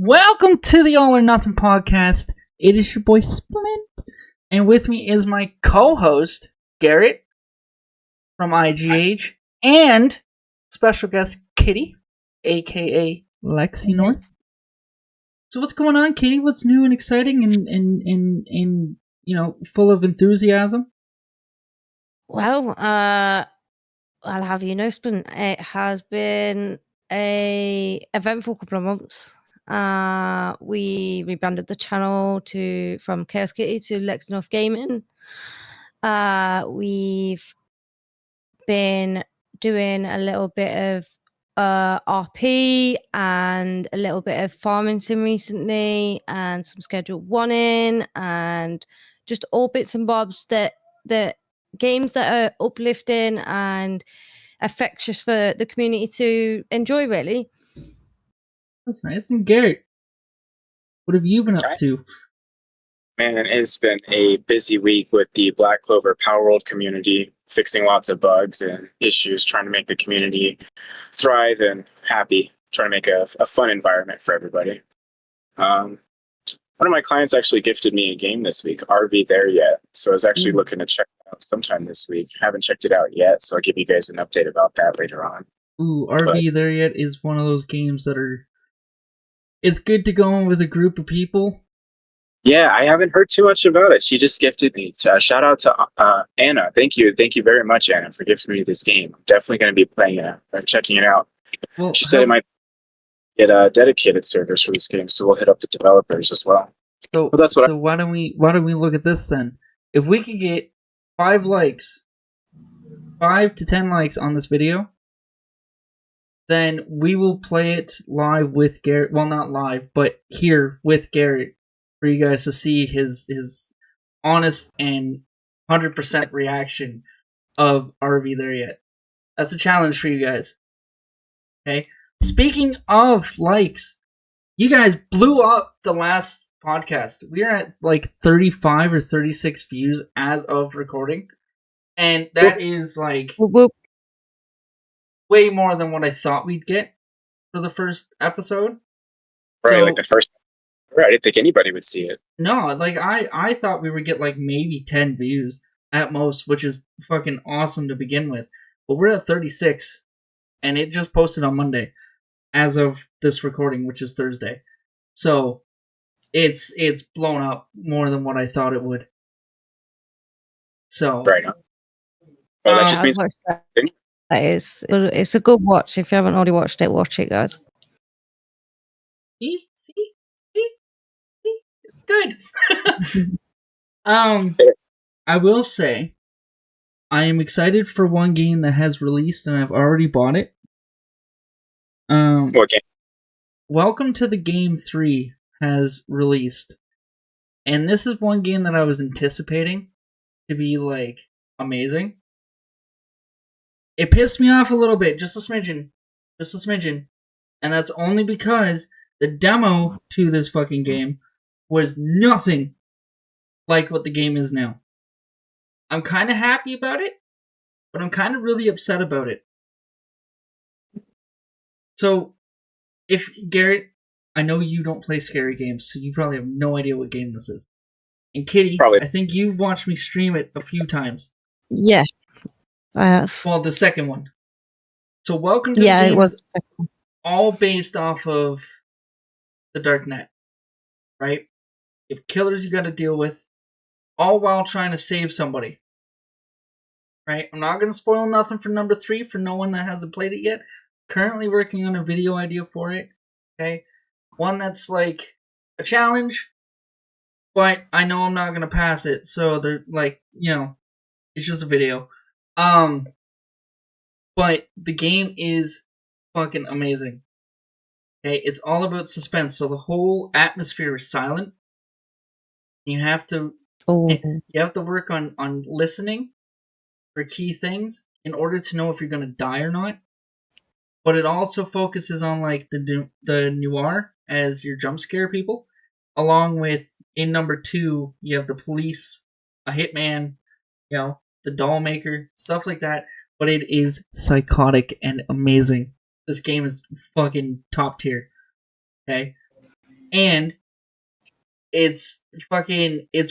Welcome to the All or Nothing podcast. It is your boy Splint, and with me is my co-host Garrett from IGN and special guest Kitty, aka Lexi North. So what's going on, Kitty? What's new and exciting and full of enthusiasm? Well, I'll have you know, Splint, it has been a eventful couple of months. We rebranded the channel from Chaos Kitty to Lex North Gaming. We've been doing a little bit of RP and a little bit of farming sim recently, and some schedule one in, and just all bits and bobs that games that are uplifting and affectious for the community to enjoy, really. That's nice. And Garrett, what have you been up to? Man, it's been a busy week with the Black Clover Power World community, fixing lots of bugs and issues, trying to make the community thrive and happy, trying to make a fun environment for everybody. One of my clients actually gifted me a game this week, RV There Yet. So I was actually looking to check it out sometime this week. Haven't checked it out yet, so I'll give you guys an update about that later on. Ooh, RV There Yet is one of those games that it's good to go in with a group of people. Yeah, I haven't heard too much about it. She just gifted me. Shout out to Anna. Thank you very much, Anna, for gifting me this game. I'm definitely going to be playing it or checking it out. Well, she said it might get dedicated servers for this game, so we'll hit up the developers as well. So why don't we look at this then? If we could get 5 to 10 likes on this video, then we will play it live with Garrett. Well, not live, but here with Garrett, for you guys to see his honest and 100% reaction of RV There Yet. That's a challenge for you guys. Okay? Speaking of likes, you guys blew up the last podcast. We are at like 35 or 36 views as of recording. And that is like way more than what I thought we'd get for the first episode. Right, like the first. I didn't think anybody would see it. No, like I thought we would get like maybe 10 views at most, which is fucking awesome to begin with. But we're at 36, and it just posted on Monday, as of this recording, which is Thursday. So it's blown up more than what I thought it would. So right on. Well, that just means it's a good watch. If you haven't already watched it, watch it, guys. See. Good. I will say, I am excited for one game that has released, and I've already bought it. What game? Welcome to the Game 3 has released, and this is one game that I was anticipating to be like amazing. It pissed me off a little bit, just a smidgen, and that's only because the demo to this fucking game was nothing like what the game is now. I'm kind of happy about it, but I'm kind of really upset about it. So, Garrett, I know you don't play scary games, so you probably have no idea what game this is. And Kitty, probably. I think you've watched me stream it a few times. Yeah, I have. Well, the second one. So, Welcome to the Game, it was the second one. All based off of the Dark Net, right? You have killers you got to deal with, all while trying to save somebody. Right? I'm not going to spoil nothing for number 3 for no one that hasn't played it yet. Currently working on a video idea for it. Okay? One that's like a challenge, but I know I'm not going to pass it, so they're like, it's just a video. But the game is fucking amazing. Okay? It's all about suspense, so the whole atmosphere is silent. You have to work on listening for key things in order to know if you're going to die or not. But it also focuses on like the noir as your jump scare people, along with in number 2 you have the police, a hitman, the doll maker, stuff like that. But it is psychotic and amazing. This game is fucking top tier. Okay. And it's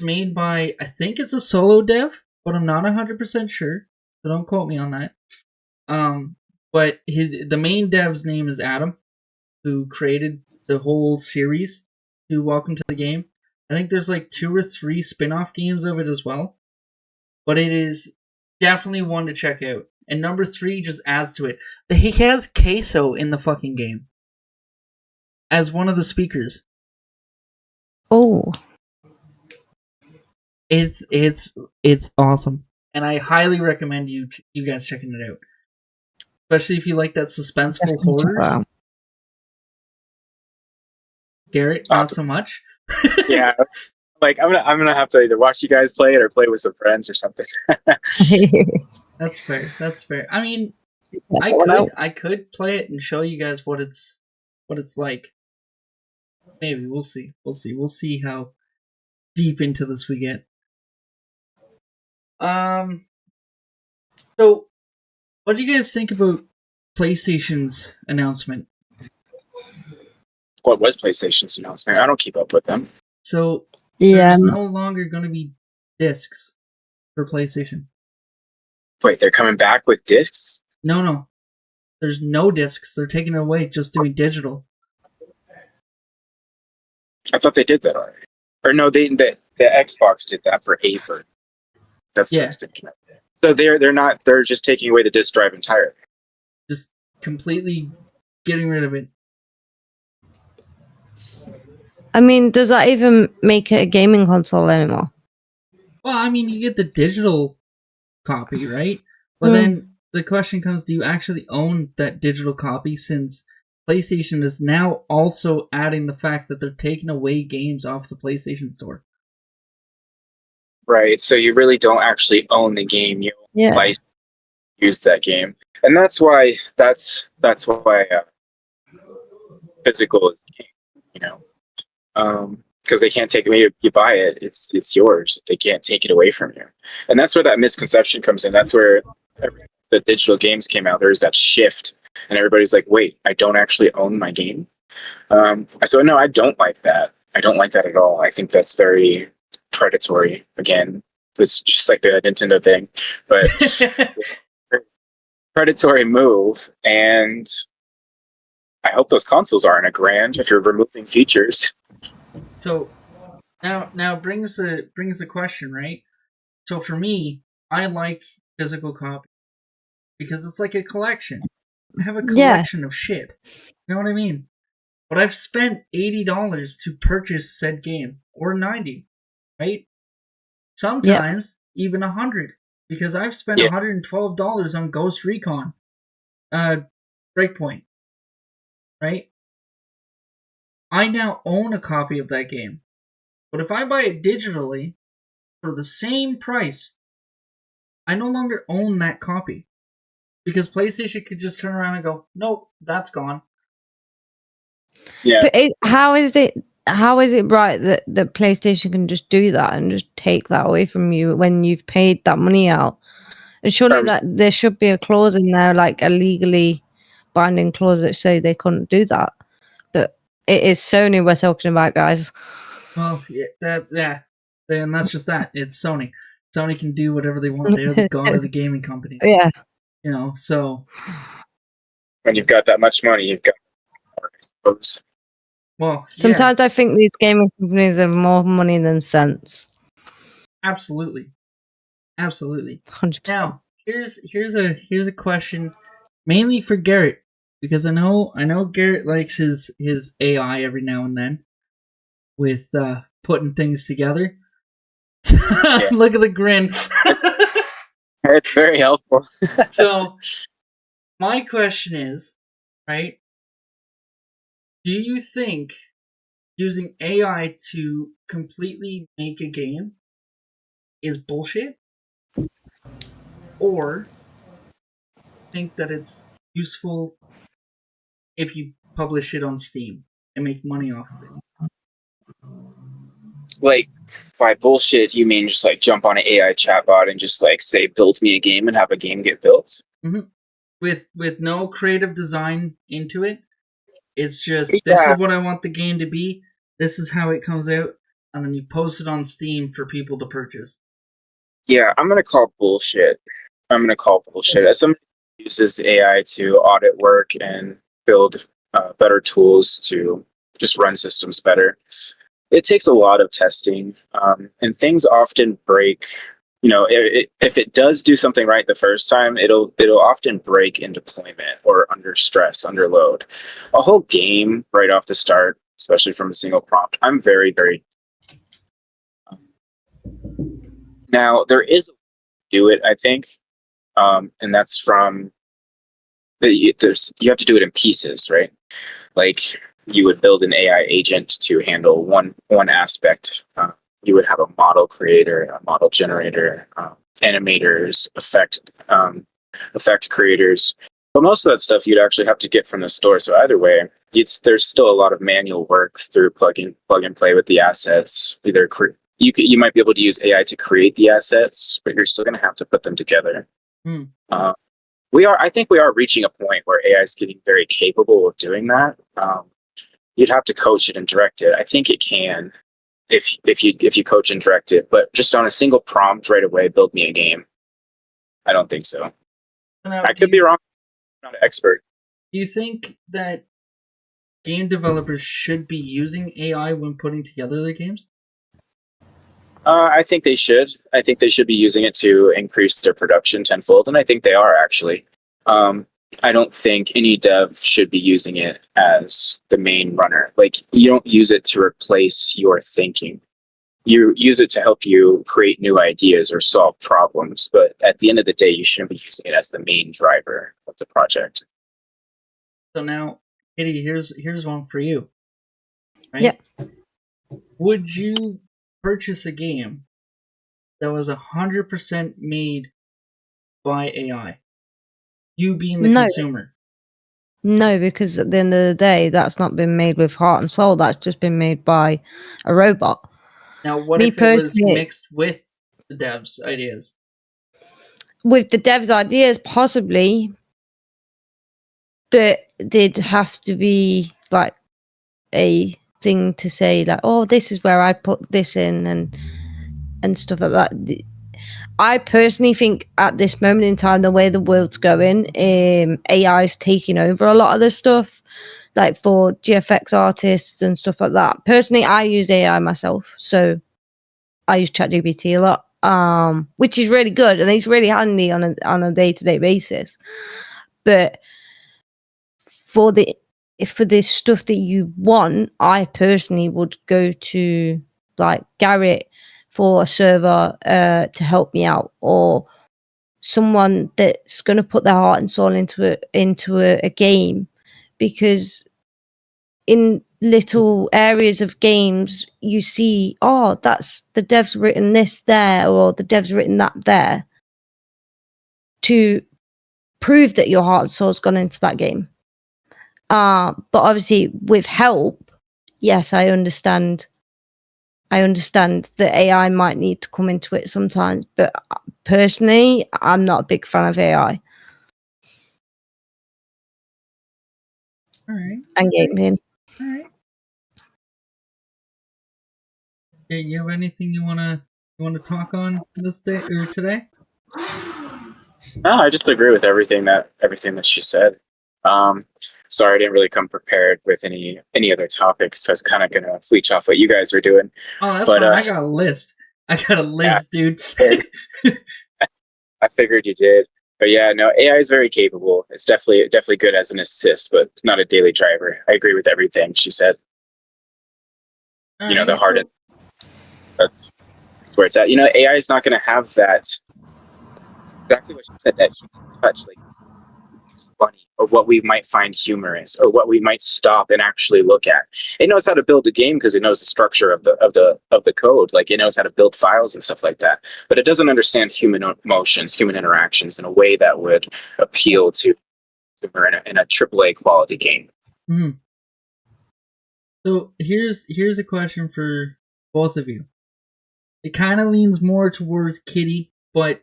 made by, I think it's a solo dev, but I'm not 100% sure, so don't quote me on that. But the main dev's name is Adam, who created the whole series to Welcome to the Game. I think there's like 2 or 3 spin-off games of it as well. But it is definitely one to check out. And number 3 just adds to it. He has Queso in the fucking game as one of the speakers. Oh. It's awesome. And I highly recommend you guys checking it out. Especially if you like that suspenseful horrors. Garrett, not so much. Yeah, like I'm gonna have to either watch you guys play it or play with some friends or something. That's fair. I mean, I could play it and show you guys what it's like. Maybe we'll see. We'll see how deep into this we get. So, what do you guys think about PlayStation's announcement? What was PlayStation's announcement? I don't keep up with them. So, there's no longer going to be discs for PlayStation. Wait, they're coming back with discs? No. There's no discs. They're taking it away, just doing digital. I thought they did that already. Or no, the Xbox did that for Aver. That's what I was thinking of. So they're just taking away the disc drive entirely. Just completely getting rid of it. I mean, does that even make it a gaming console anymore? Well, I mean, you get the digital copy, right? But then the question comes, do you actually own that digital copy, since PlayStation is now also adding the fact that they're taking away games off the PlayStation Store? Right, so you really don't actually own the game. You use that game. And that's why physical is king, you know. Because they can't take it. You buy it, it's yours. They can't take it away from you, and that's where that misconception comes in. That's where the digital games came out. There's that shift, and everybody's like, "Wait, I don't actually own my game." So no, I don't like that. I don't like that at all. I think that's very predatory. Again, this is just like the Nintendo thing, but predatory move. And I hope those consoles aren't a grand if you're removing features. So now brings the question, right? So for me, I like physical copy because it's like a collection. I have a collection of shit. You know what I mean? But I've spent $80 to purchase said game, or $90, right? Sometimes even $100, because I've spent $112 on Ghost Recon, Breakpoint, right? I now own a copy of that game. But if I buy it digitally for the same price, I no longer own that copy. Because PlayStation could just turn around and go, nope, that's gone. Yeah. But how is it right that PlayStation can just do that and just take that away from you when you've paid that money out? And surely that there should be a clause in there, like a legally binding clause that say they couldn't do that. But it is Sony we're talking about, guys. Well, and that's just that. It's Sony. Sony can do whatever they want. They're the god of the gaming company. Yeah. You know, so when you've got that much money, you've got more, I suppose. Well, sometimes I think these gaming companies have more money than sense. Absolutely. 100%. Now, here's a question, mainly for Garrett, because I know Garrett likes his AI every now and then with putting things together. Look at the grin. It's very helpful. So, my question is, right? Do you think using AI to completely make a game is bullshit? Or think that it's useful if you publish it on Steam and make money off of it? Like, by bullshit, you mean just like jump on an AI chatbot and just like say, build me a game and have a game get built? Mm-hmm. With no creative design into it. It's just, this is what I want the game to be. this is how it comes out, and then you post it on Steam for people to purchase. Yeah, I'm gonna call bullshit. As somebody who uses AI to audit work and build better tools to just run systems better, it takes a lot of testing, and things often break. If it does do something right the first time, it'll often break in deployment or under stress, under load. A whole game right off the start, especially from a single prompt, I'm very, very. Now there is a way to do it, I think, and that's from you have to do it in pieces, right? Like you would build an AI agent to handle one aspect. You would have a model creator, a model generator, animators, effect creators. But most of that stuff you'd actually have to get from the store. So either way, there's still a lot of manual work through plug and play with the assets. You might be able to use AI to create the assets, but you're still going to have to put them together. I think we are reaching a point where AI is getting very capable of doing that. You'd have to coach it and direct it. I think it can, if you coach and direct it, but just on a single prompt right away, build me a game. I don't think so. Now, I could be wrong. I'm not an expert. Do you think that game developers should be using AI when putting together their games? I think they should. I think they should be using it to increase their production tenfold, and I think they are actually. I don't think any dev should be using it as the main runner. Like, you don't use it to replace your thinking. You use it to help you create new ideas or solve problems, but at the end of the day, you shouldn't be using it as the main driver of the project. So now, Kitty, here's one for you. Right? Yeah. Would you purchase a game that was 100% made by AI? You being the consumer. No, because at the end of the day, that's not been made with heart and soul. That's just been made by a robot. Now, what if it was mixed with the devs' ideas? With the devs' ideas, possibly, but there'd have to be like a thing to say, like, "Oh, this is where I put this in," and stuff like that. I personally think at this moment in time, the way the world's going, AI is taking over a lot of this stuff, like for GFX artists and stuff like that. Personally, I use AI myself, so I use ChatGPT a lot, which is really good and it's really handy on a day-to-day basis. But for the stuff that you want, I personally would go to like Garrett for a server to help me out, or someone that's going to put their heart and soul into a game, because in little areas of games you see, oh, that's the dev's written this there, or the dev's written that there, to prove that your heart and soul's gone into that game. But obviously with help, yes, I understand that AI might need to come into it sometimes, but personally, I'm not a big fan of AI. All right. And gaming. All right. You have anything you wanna talk on this day or today? No, I just agree with everything that she said. Sorry, I didn't really come prepared with any other topics. So I was kind of gonna fleech off what you guys were doing. Oh, that's fine. I got a list. Yeah, dude. I figured you did. But yeah, no, AI is very capable. It's definitely good as an assist, but not a daily driver. I agree with everything she said. The heart. That's where it's at. AI is not going to have that. Exactly what she said. That human touch, like, it's funny, or what we might find humorous, or what we might stop and actually look at. It knows how to build a game because it knows the structure of the code. Like, it knows how to build files and stuff like that. But it doesn't understand human emotions, human interactions in a way that would appeal to in a AAA quality game. Mm-hmm. So here's a question for both of you. It kind of leans more towards Kitty, but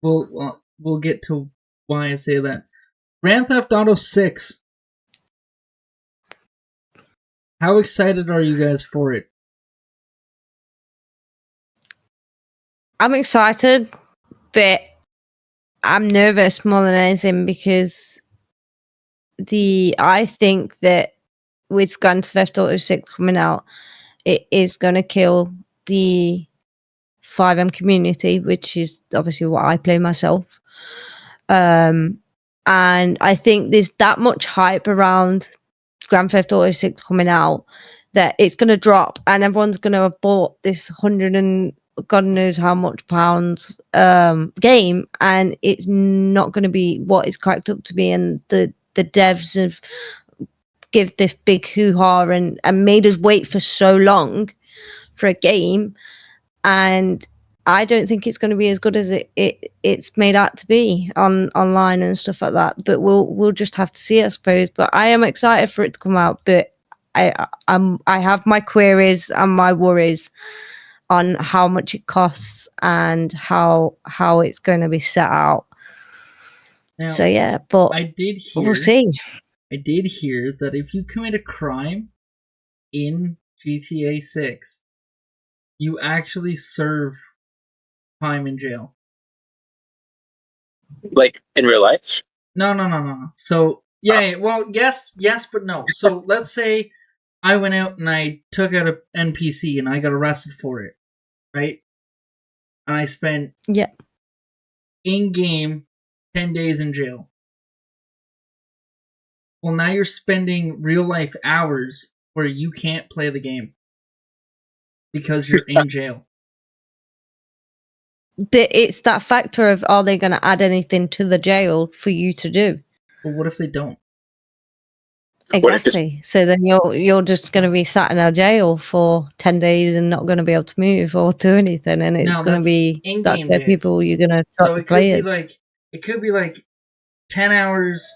we'll get to why I say that. Grand Theft Auto 6. How excited are you guys for it? I'm excited, but I'm nervous more than anything because I think that with Grand Theft Auto 6 coming out, it is going to kill the FiveM community, which is obviously what I play myself. And I think there's that much hype around Grand Theft Auto 6 coming out that it's going to drop and everyone's going to have bought this 100 and God knows how much pounds game, and it's not going to be what it's cracked up to be. And the devs have give this big hoo-ha and made us wait for so long for a game, and I don't think it's going to be as good as it's made out to be online and stuff like that. But we'll just have to see, I suppose. But I am excited for it to come out. But I have my queries and my worries on how much it costs and how it's going to be set out. Now, so yeah, but we'll see. I did hear that if you commit a crime in GTA 6, you actually serve time in jail. Like in real life? No. So, yeah, well, yes, but no. So, let's say I went out and I took out an NPC and I got arrested for it, right? And I spent in-game 10 days in jail. Well, now you're spending real-life hours where you can't play the game because you're in jail. But it's that factor of, are they going to add anything to the jail for you to do? Well, what if they don't? Exactly. So then you're just going to be sat in a jail for 10 days and not going to be able to move or do anything, and it's going to be that's where people you're going to try to play as. It could be like 10 hours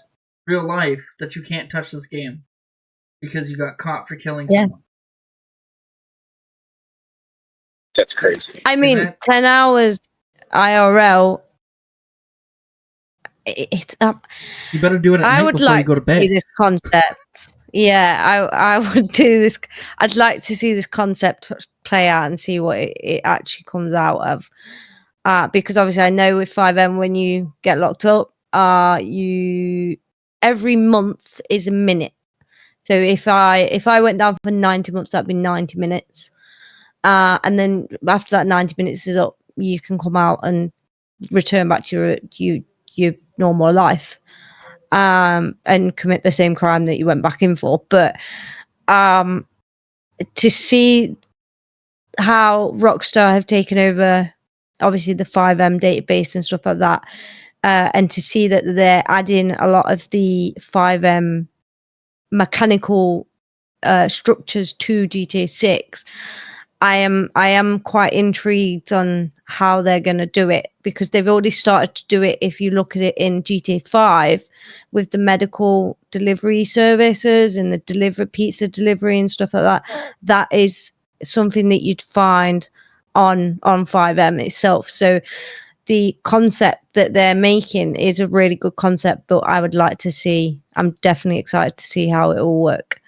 real life that you can't touch this game because you got caught for killing someone. That's crazy. I mean, 10 hours IRL. It's you better do it at night before you go to bed. See this concept. Yeah, I would do this. I'd like to see this concept play out and see what it actually comes out of. Because obviously I know with FiveM, when you get locked up, you every month is a minute. So if I went down for 90 months, that'd be 90 minutes. And then after that 90 minutes is up, you can come out and return back to your normal life, and commit the same crime that you went back in for. But to see how Rockstar have taken over, obviously the FiveM database and stuff like that, and to see that they're adding a lot of the FiveM mechanical structures to GTA 6, I am quite intrigued on how they're going to do it, because they've already started to do it. If you look at it in GTA 5 with the medical delivery services and the pizza delivery and stuff like that, that is something that you'd find on FiveM itself. So the concept that they're making is a really good concept, but I would like to see, I'm definitely excited to see how it will work.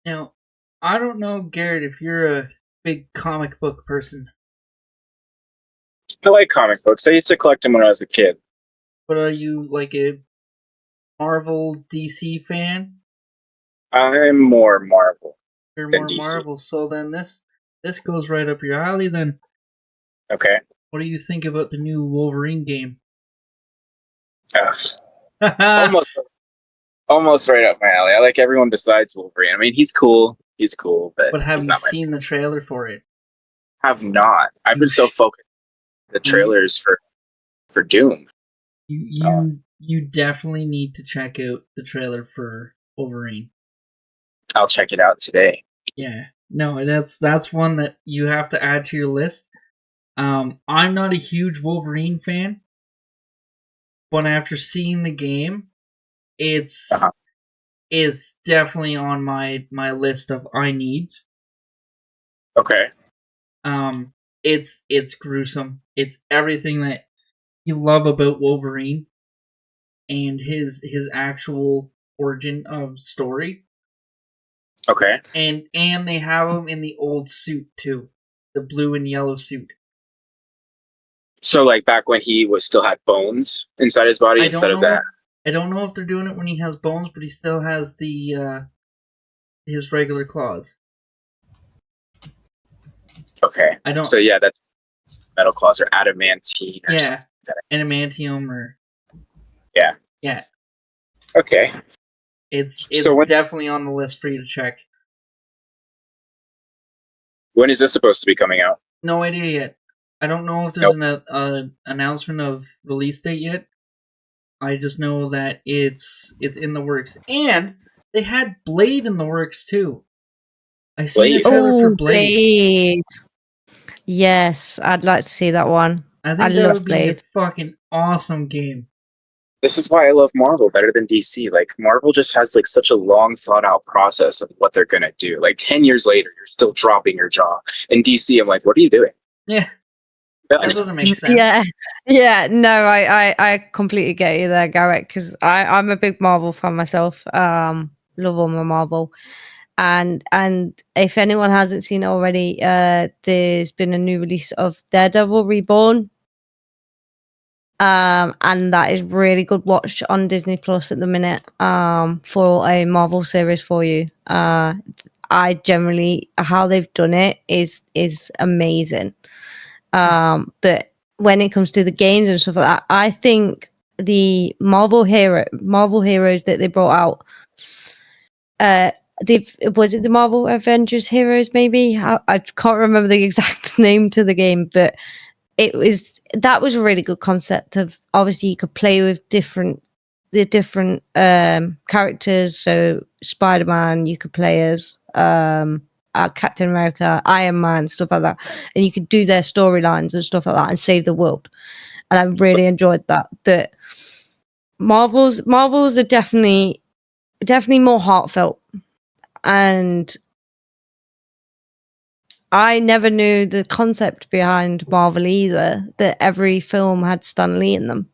Now, I don't know, Garrett, if you're a big comic book person. I like comic books. I used to collect them when I was a kid. But are you like a Marvel DC fan? I'm more Marvel. You're more DC. Marvel, so then this goes right up your alley then. Okay. What do you think about the new Wolverine game? Almost right up my alley. I like everyone besides Wolverine. I mean, he's cool. But have you seen the trailer for it? Have not. I've been so focused on the trailers for Doom. You definitely need to check out the trailer for Wolverine. I'll check it out today. Yeah. No, that's one that you have to add to your list. I'm not a huge Wolverine fan, but after seeing the game, it's definitely on my list of I needs. Okay. It's gruesome. It's everything that you love about Wolverine and his actual origin of story. Okay. And they have him in the old suit too, the blue and yellow suit. So like back when he still had bones inside his body instead of that. I don't know if they're doing it when he has bones, but he still has the his regular claws. Okay. I don't. So yeah, that's metal claws or adamantine. Or yeah, adamantium or. Yeah. Yeah. Okay. It's so definitely on the list for you to check. When is this supposed to be coming out? No idea yet. I don't know if there's an announcement of release date yet. I just know that it's in the works, and they had Blade in the works too. I seen a trailer for Blade. Yes, I'd like to see that one. I think that would be a fucking awesome game. This is why I love Marvel better than DC. Like, Marvel just has like such a long thought out process of what they're gonna do. Like 10 years later, you're still dropping your jaw. In DC, I'm like, what are you doing? Yeah. That doesn't make sense. Yeah. No, I completely get you there, Garrett, because I'm a big Marvel fan myself. Love all my Marvel. And if anyone hasn't seen it already, there's been a new release of Daredevil Reborn. And that is really good watch on Disney Plus at the minute, for a Marvel series for you. I generally, how they've done it is amazing. But when it comes to the games and stuff like that, I think the Marvel heroes that they brought out, was it the Marvel Avengers heroes? Maybe I can't remember the exact name to the game, but that was a really good concept. Of obviously you could play with the different characters. So Spider-Man, you could play as Captain America, Iron Man, stuff like that, and you could do their storylines and stuff like that and save the world. And I really enjoyed that. But Marvels are definitely more heartfelt, and I never knew the concept behind Marvel either, that every film had Stan Lee in them.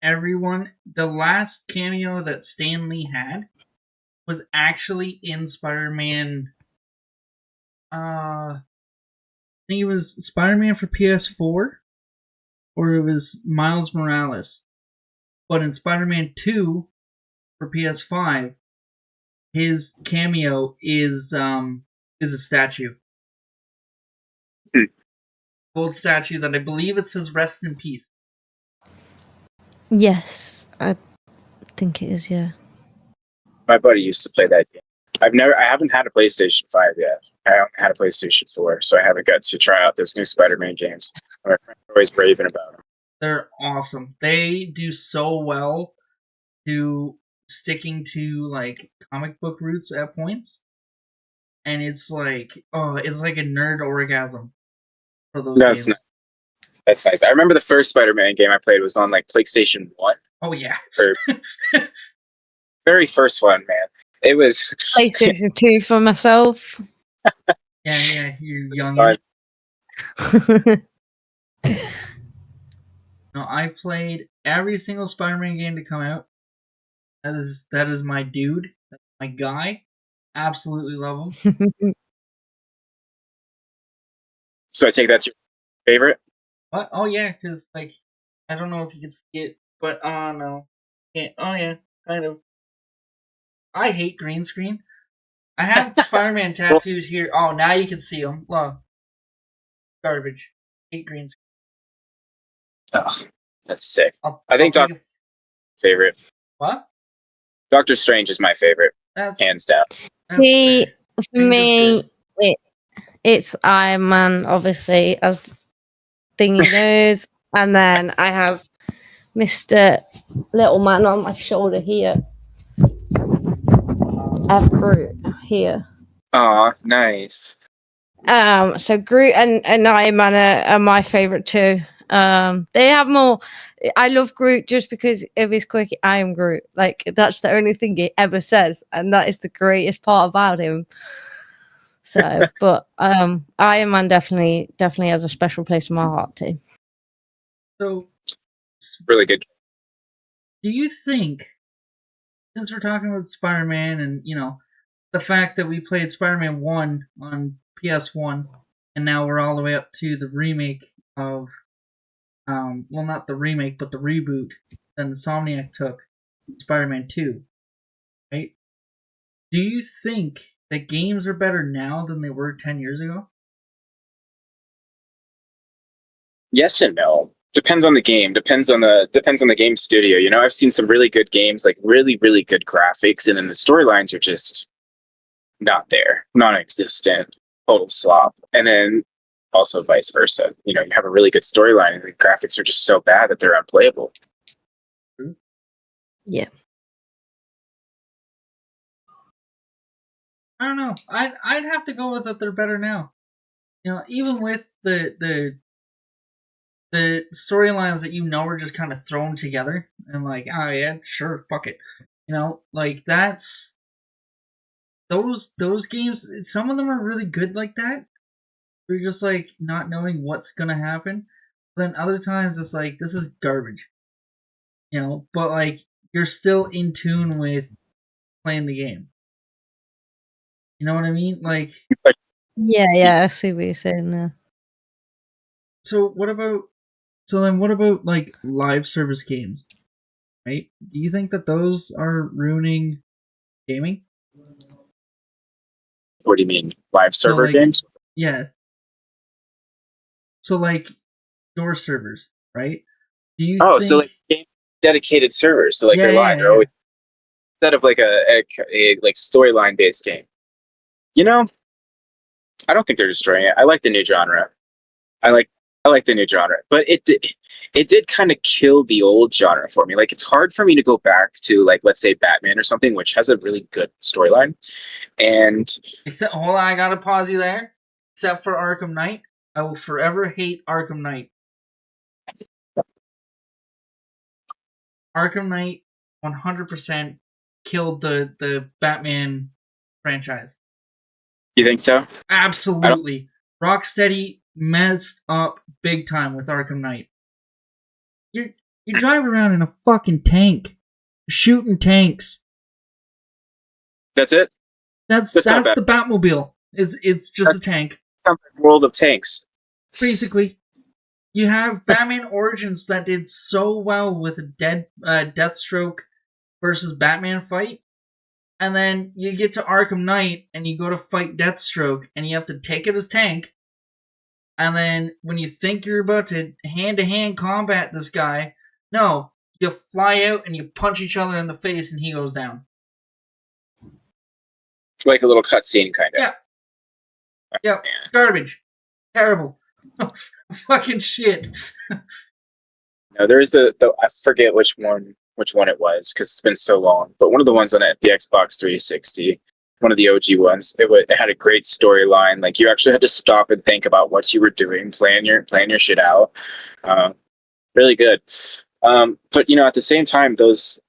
The last cameo that Stan Lee had was actually in Spider-Man. I think it was Spider-Man for PS4, or it was Miles Morales. But in Spider-Man 2 for PS5, his cameo is a statue. Gold statue that I believe it says "Rest in Peace." Yes, I think it is. Yeah. My buddy used to play that game. I haven't had a PlayStation 5 yet. I haven't had a PlayStation 4, so I haven't got to try out those new Spider-Man games. My friends are always raving about them. They're awesome. They do so well to sticking to like comic book roots at points, and it's like it's like a nerd orgasm for those games. That's nice. I remember the first Spider-Man game I played was on like PlayStation 1. Oh yeah. Very first one, man. It was PlayStation 2 for myself. Yeah, you young. No, I played every single Spider-Man game to come out. That is my dude. That's my guy. Absolutely love him. So I take that's your favorite? What? Oh yeah, because like I don't know if you can see it, but no, can't. Oh yeah, kind of. I hate green screen. I have Spider-Man tattoos here. Oh, now you can see them. Look, garbage. Hate green screen. Oh, that's sick. I think Doctor favorite. What? Doctor Strange is my favorite. That's hands down. See, for me, it's Iron Man, obviously, as thingy knows, and then I have Mr. Little Man on my shoulder here. I have Groot here. Aw, nice. So Groot and Iron Man are my favorite too. They have more. I love Groot just because of his quick "I am Groot." Like that's the only thing he ever says, and that is the greatest part about him. So, but Iron Man definitely has a special place in my heart too. So, it's really good. Do you think, since we're talking about Spider-Man and the fact that we played Spider-Man 1 on PS1, and now we're all the way up to the remake of, well, not the remake, but the reboot that Insomniac took, Spider-Man 2, right? Do you think that games are better now than they were 10 years ago? Yes and no. Depends on the game. Depends on the game studio. You know, I've seen some really good games, like really, really good graphics, and then the storylines are just not there, non-existent, total slop. And then also vice versa. You know, you have a really good storyline and the graphics are just so bad that they're unplayable. Yeah. I don't know. I'd have to go with that they're better now. You know, even with the storylines that are just kind of thrown together and like, oh yeah, sure, fuck it. You know, like that's those games. Some of them are really good like that. You're just like not knowing what's gonna happen. Then other times it's like this is garbage. You know, but like you're still in tune with playing the game. You know what I mean? Like, yeah, I see what you're saying there. So what about like live service games? Right? Do you think that those are ruining gaming? What do you mean? Live server like, games? Yeah. So like your servers, right? Do you think... so like dedicated servers. So like they're live. They're always instead of like a like storyline based game. You know, I don't think they're destroying it. I like the new genre. I like the new genre, but it did kind of kill the old genre for me. Like it's hard for me to go back to like let's say Batman or something, which has a really good storyline. And except, hold on, I gotta pause you there. Except for Arkham Knight, I will forever hate Arkham Knight. Arkham Knight 100% killed the Batman franchise. You think so? Absolutely. Rocksteady messed up big time with Arkham Knight. You drive around in a fucking tank, shooting tanks. That's it. That's the Batmobile. It's just a tank. Sounds like World of Tanks. Basically, you have Batman Origins that did so well with a Deathstroke versus Batman fight, and then you get to Arkham Knight and you go to fight Deathstroke, and you have to take it as tank. And then when you think you're about to hand-to-hand combat this guy, no, you fly out and you punch each other in the face and he goes down. Like a little cutscene, kind of. Yeah. Yeah. Garbage. Terrible. Fucking shit. No, there's the I forget which one it was because it's been so long. But one of the ones on the Xbox 360, one of the OG ones, it had a great storyline. Like you actually had to stop and think about what you were doing, plan your shit out. Really good. But you know, at the same time, those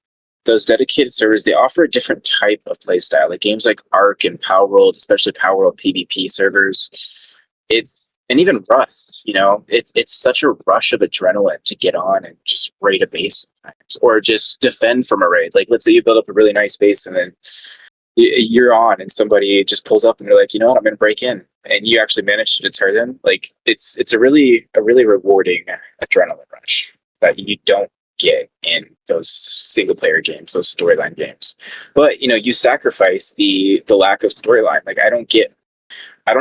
dedicated servers, they offer a different type of play style. Like games like Ark and Power World, especially Power World PvP servers. And even Rust, you know, it's such a rush of adrenaline to get on and just raid a base sometimes, or just defend from a raid. Like let's say you build up a really nice base and then you're on and somebody just pulls up and they're like, you know what, I'm going to break in, and you actually manage to deter them. Like it's a really rewarding adrenaline rush that you don't get in those single player games, those storyline games. But you know, you sacrifice the lack of storyline. Like I don't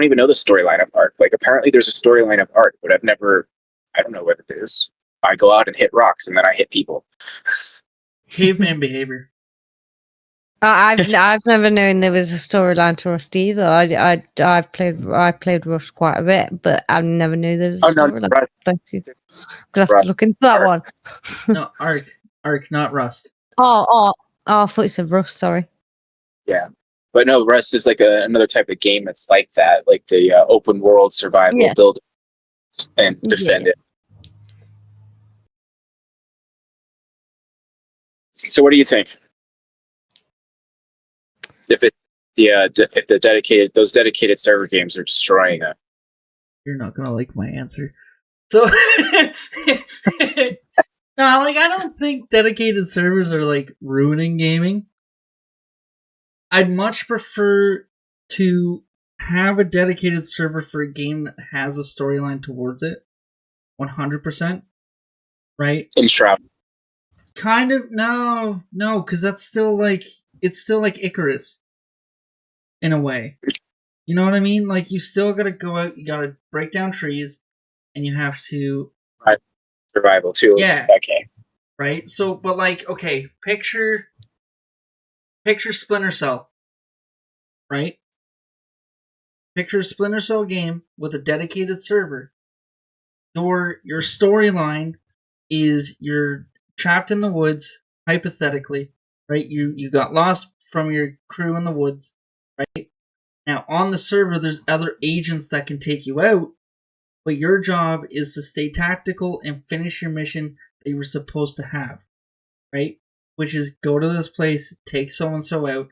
even know the storyline of Ark. Like apparently there's a storyline of Ark, but I don't know what it is. I go out and hit rocks and then I hit people. Caveman behavior. I've never known there was a storyline to Rust either. I've played Rust quite a bit, but I never knew there was a storyline. No, Thank you. I'm gonna have to look into that one. No, Ark, not Rust. Oh, I thought you said Rust. Sorry. Yeah, but no, Rust is like another type of game that's like that, like the open world survival, build and defend it. So, what do you think? If those dedicated server games are destroying it? You're not gonna like my answer. So, no, like I don't think dedicated servers are like ruining gaming. I'd much prefer to have a dedicated server for a game that has a storyline towards it. 100%. Right? In Shroud. Kind of, no, because that's still like, it's still like Icarus. In a way. You know what I mean? Like, you still gotta go out, you gotta break down trees, and you have to... Survival, too. Yeah. That game. Right? So, but like, okay, picture Splinter Cell. Right? Picture a Splinter Cell game with a dedicated server. Your storyline is you're trapped in the woods, hypothetically, right? You got lost from your crew in the woods, right? Now, on the server, there's other agents that can take you out, but your job is to stay tactical and finish your mission that you were supposed to have, right? Which is go to this place, take so-and-so out,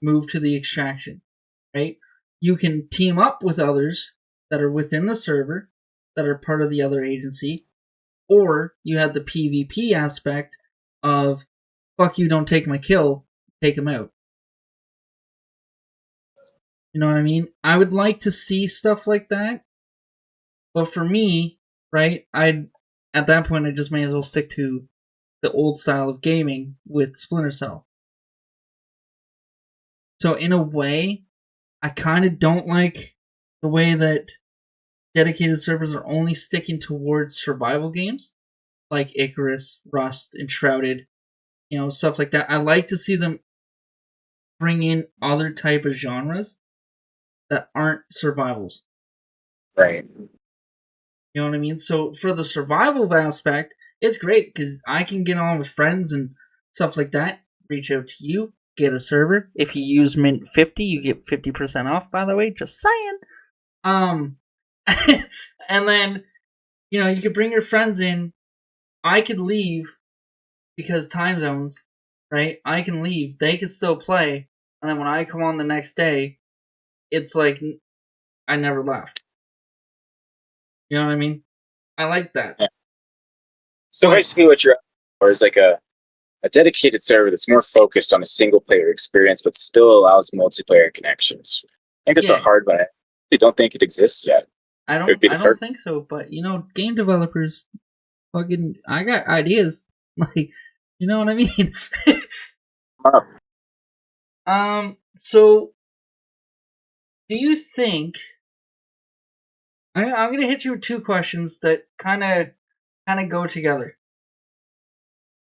move to the extraction, right? You can team up with others that are within the server, that are part of the other agency, or you have the PvP aspect of, fuck you, don't take my kill, take him out. You know what I mean? I would like to see stuff like that. But for me, right, at that point I just may as well stick to the old style of gaming with Splinter Cell. So in a way, I kind of don't like the way that dedicated servers are only sticking towards survival games, like Icarus, Rust, Enshrouded, stuff like that. I like to see them bring in other type of genres that aren't survivals. Right. You know what I mean? So for the survival aspect, it's great because I can get on with friends and stuff like that. Reach out to you, get a server. If you use Mint 50, you get 50% off, by the way. Just saying. And then, you could bring your friends in. I could leave because time zones, right? I can leave. They can still play. And then when I come on the next day, it's like I never left. You know what I mean? I like that. Yeah. So basically what you're for is like a dedicated server that's more focused on a single player experience, but still allows multiplayer connections. I think that's a hard one. I don't think it exists yet. I don't think so, but game developers, fucking, I got ideas. Like, you know what I mean? So do you think I'm gonna hit you with two questions that kinda go together.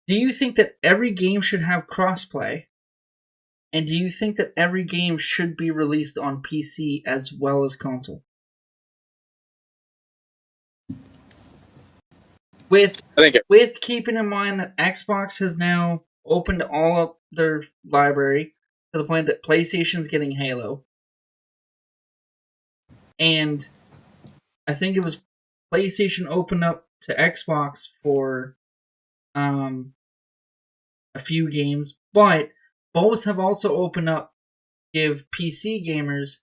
Do you think that every game should have crossplay? And do you think that every game should be released on PC as well as console? With keeping in mind that Xbox has now opened all up their library to the point that PlayStation's getting Halo. And I think it was PlayStation opened up to Xbox for a few games, but both have also opened up to give PC gamers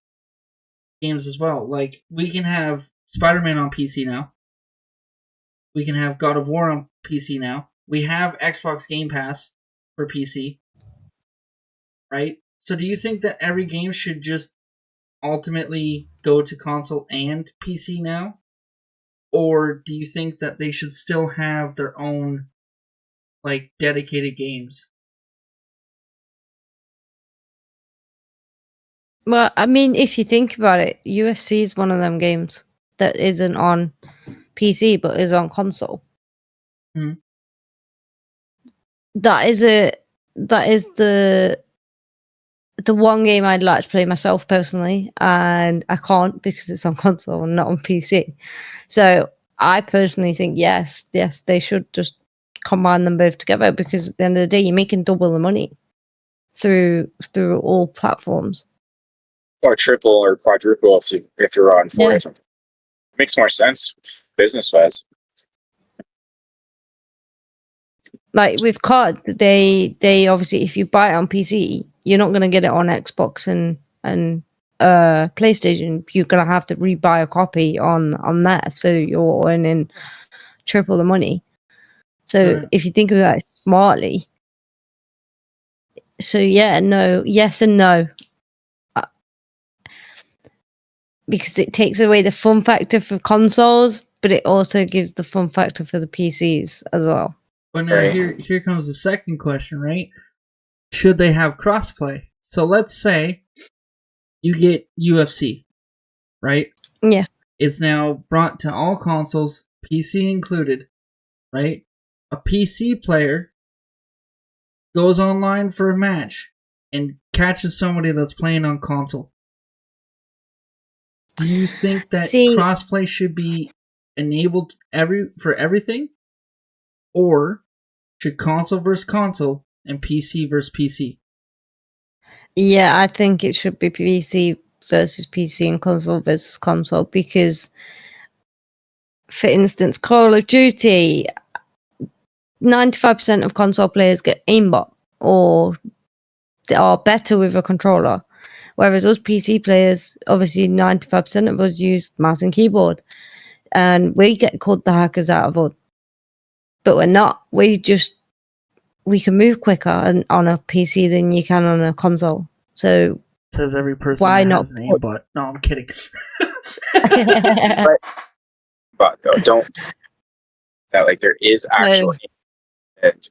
games as well. Like, we can have Spider-Man on PC now. We can have God of War on PC now. We have Xbox Game Pass for PC. Right? So do you think that every game should just ultimately go to console and PC now? Or do you think that they should still have their own, like, dedicated games? Well, I mean, if you think about it, UFC is one of them games that isn't on PC but is on console. Hmm. That is the one game I'd like to play myself personally, and I can't because it's on console and not on PC. So I personally think yes, they should just combine them both together, because at the end of the day, you're making double the money through all platforms, or triple or quadruple if you're on four different. Makes more sense business wise. Like with COD, they obviously, if you buy it on PC, you're not going to get it on Xbox and PlayStation. You're going to have to rebuy a copy on that, so you're earning triple the money. So if you think about it smartly, So yeah, no, yes and no. Because it takes away the fun factor for consoles, but it also gives the fun factor for the PCs as well. But now here comes the second question, right? Should they have crossplay? So let's say you get UFC, right? Yeah. It's now brought to all consoles, PC included, right? A PC player goes online for a match and catches somebody that's playing on console. Do you think that crossplay should be enabled for everything? Or should console versus console and PC versus PC? Yeah, I think it should be PC versus PC and console versus console because, for instance, Call of Duty, 95% of console players get aimbot or they are better with a controller. Whereas us PC players, obviously 95% of us use mouse and keyboard. And we get called the hackers out of us. But we're not. We can move quicker on a PC than you can on a console. So says every person why that has an aimbot. No, I'm kidding. but though, don't that like there is actual. And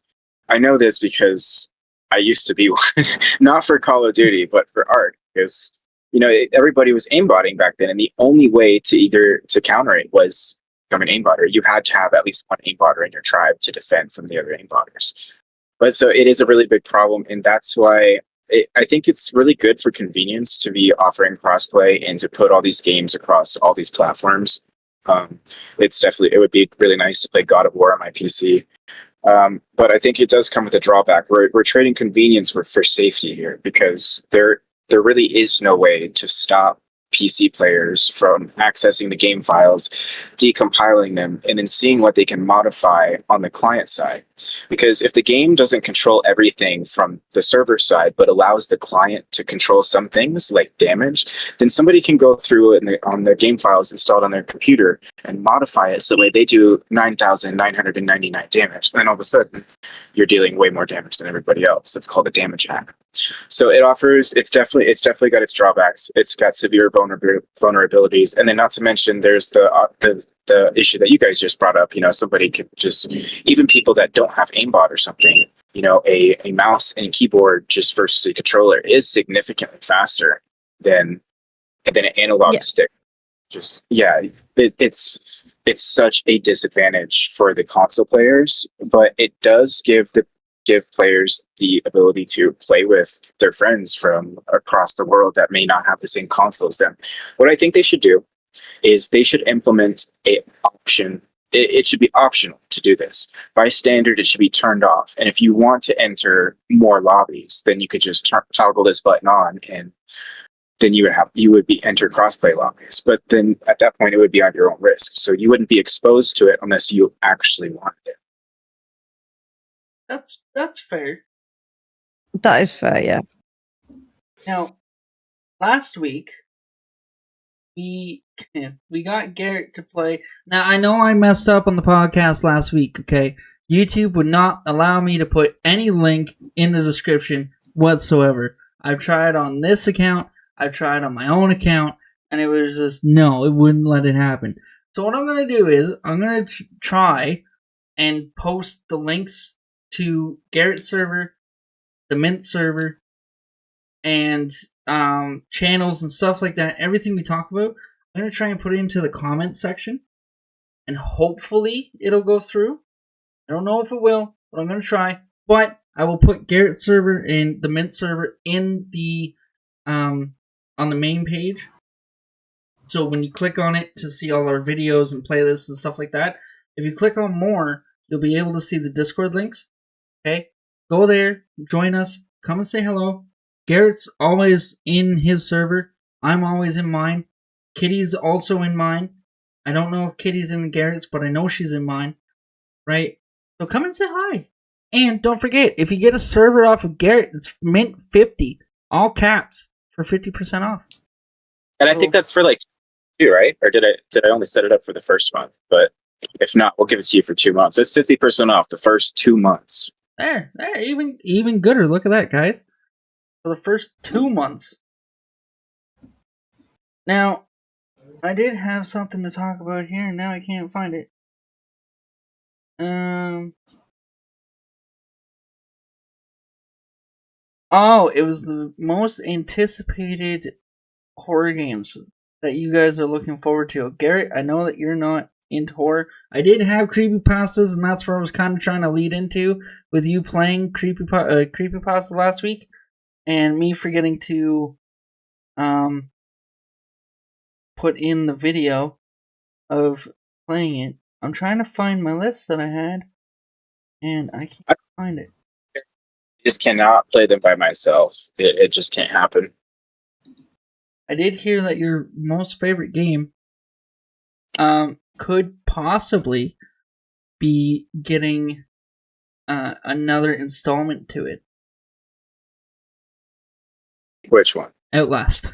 I know this because I used to be one, not for Call of Duty, but for art, because everybody was aimbotting back then, and the only way to counter it was become an aimbotter. You had to have at least one aimbotter in your tribe to defend from the other aimbotters. But so it is a really big problem, and that's why I think it's really good for convenience to be offering crossplay and to put all these games across all these platforms. It would be really nice to play God of War on my PC. But I think it does come with a drawback. We're trading convenience for safety here, because there really is no way to stop PC players from accessing the game files, decompiling them, and then seeing what they can modify on the client side. Because if the game doesn't control everything from the server side, but allows the client to control some things like damage, then somebody can go through it on their game files installed on their computer and modify it so that way they do 9,999 damage. And then all of a sudden, you're dealing way more damage than everybody else. That's called a damage hack. So it's definitely got its drawbacks. It's got severe vulnerabilities, and then not to mention there's the issue that you guys just brought up. Somebody could just, even people that don't have aimbot or something, a mouse and a keyboard just versus a controller is significantly faster than an analog stick. It's such a disadvantage for the console players, but it does give players the ability to play with their friends from across the world that may not have the same console as them. What I think they should do is they should implement a option. It should be optional to do this. By standard, it should be turned off. And if you want to enter more lobbies, then you could just toggle this button on, and then you would be enter crossplay lobbies. But then at that point, it would be on your own risk. So you wouldn't be exposed to it unless you actually wanted it. That's fair. That is fair, yeah. Now, last week we got Garrett to play. Now I know I messed up on the podcast last week. Okay, YouTube would not allow me to put any link in the description whatsoever. I've tried on this account. I've tried on my own account, and it was just no. It wouldn't let it happen. So what I'm gonna do is I'm gonna try and post the links to Garrett's server, the Mint server, and channels and stuff like that. Everything we talk about, I'm going to try and put it into the comment section, and hopefully it'll go through. I don't know if it will, but I'm going to try. But I will put Garrett's server and the Mint server in the on the main page. So when you click on it to see all our videos and playlists and stuff like that, if you click on more, you'll be able to see the Discord links. Okay, go there, join us, come and say hello. Garrett's always in his server. I'm always in mine. Kitty's also in mine. I don't know if Kitty's in Garrett's, but I know she's in mine. Right? So come and say hi. And don't forget, if you get a server off of Garrett, it's Mint 50, all caps, for 50% off. And I think that's for like 2, right? Or did I only set it up for the first month? But if not, we'll give it to you for 2 months. It's 50% off the first 2 months. There, even gooder. Look at that, guys. for the first 2 months. Now, I did have something to talk about here, and now I can't find it. Oh, it was the most anticipated horror games that you guys are looking forward to. Garrett, I know that you're not into horror. I did have creepypastas, and that's where I was kind of trying to lead into with you playing creepypasta last week, and me forgetting to put in the video of playing it. I'm trying to find my list that I had, and I can't find it. I just cannot play them by myself. It just can't happen. I did hear that your most favorite game could possibly be getting another installment to it. Which one? Outlast.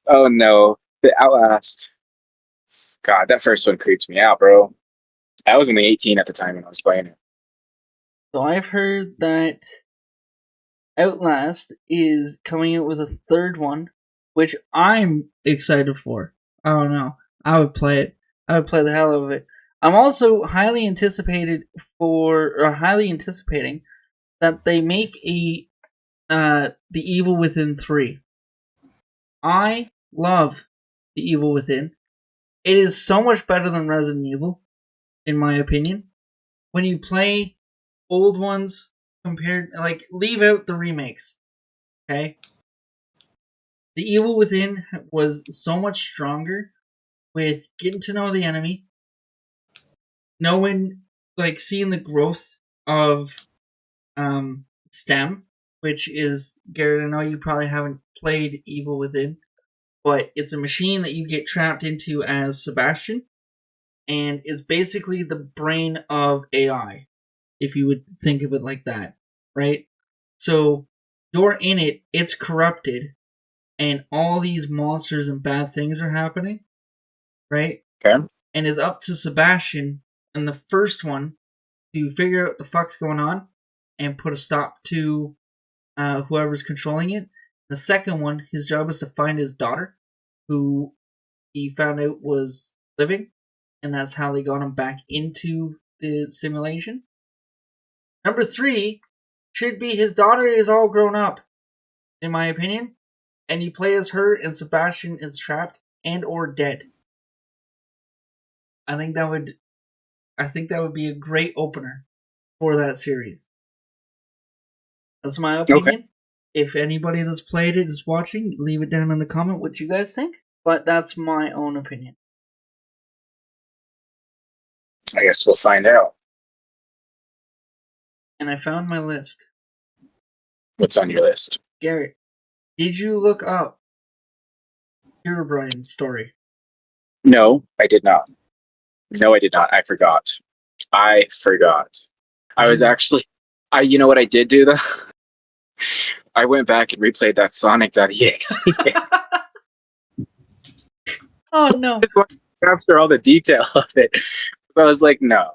Oh no, the Outlast. God, that first one creeps me out, bro. I was only 18 at the time when I was playing it. So I've heard that Outlast is coming out with a third one, which I'm excited for. I don't know. I would play it. I would play the hell out of it. I'm also highly anticipating that they make a The Evil Within 3. I love The Evil Within. It is so much better than Resident Evil, in my opinion. When you play old ones compared, like, leave out the remakes, okay? The Evil Within was so much stronger with getting to know the enemy, knowing, like, seeing the growth of STEM, which is, Garrett, I know you probably haven't played Evil Within, but it's a machine that you get trapped into as Sebastian, and it's basically the brain of AI, if you would think of it like that, right? So you're in it, it's corrupted, and all these monsters and bad things are happening, right? Okay. And it's up to Sebastian in the first one to figure out what the fuck's going on and put a stop to whoever's controlling it. The second one, his job is to find his daughter, who he found out was living, and that's how they got him back into the simulation. Number 3 should be his daughter is all grown up, in my opinion, and you play as her and Sebastian is trapped and or dead. I think that would be a great opener for that series. That's my opinion. Okay. If anybody that's played it is watching, leave it down in the comment what you guys think. But that's my own opinion. I guess we'll find out. And I found my list. What's on your list? Garrett, did you look up Herobrine's story? No, I did not. No, I did not. I forgot. I was actually... you know what I did do, though? I went back and replayed that Sonic.exe. Oh, no. After all the detail of it. So I was like, no,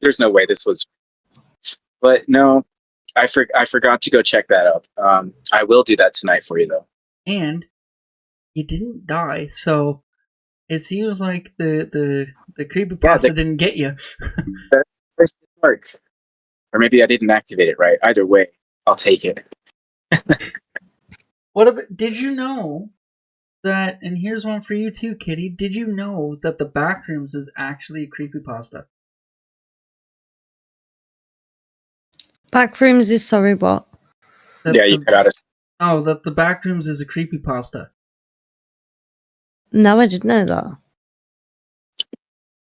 there's no way this was... But no, I forgot to go check that up. I will do that tonight for you, though. And you didn't die, so it seems like the creepypasta didn't get you. That work. Or maybe I didn't activate it right. Either way, I'll take it. Did you know that, and here's one for you too, Kitty, did you know that the Backrooms is actually a creepypasta? Backrooms is sorry, what? You cut out that the Backrooms is a creepypasta. No, I didn't know that.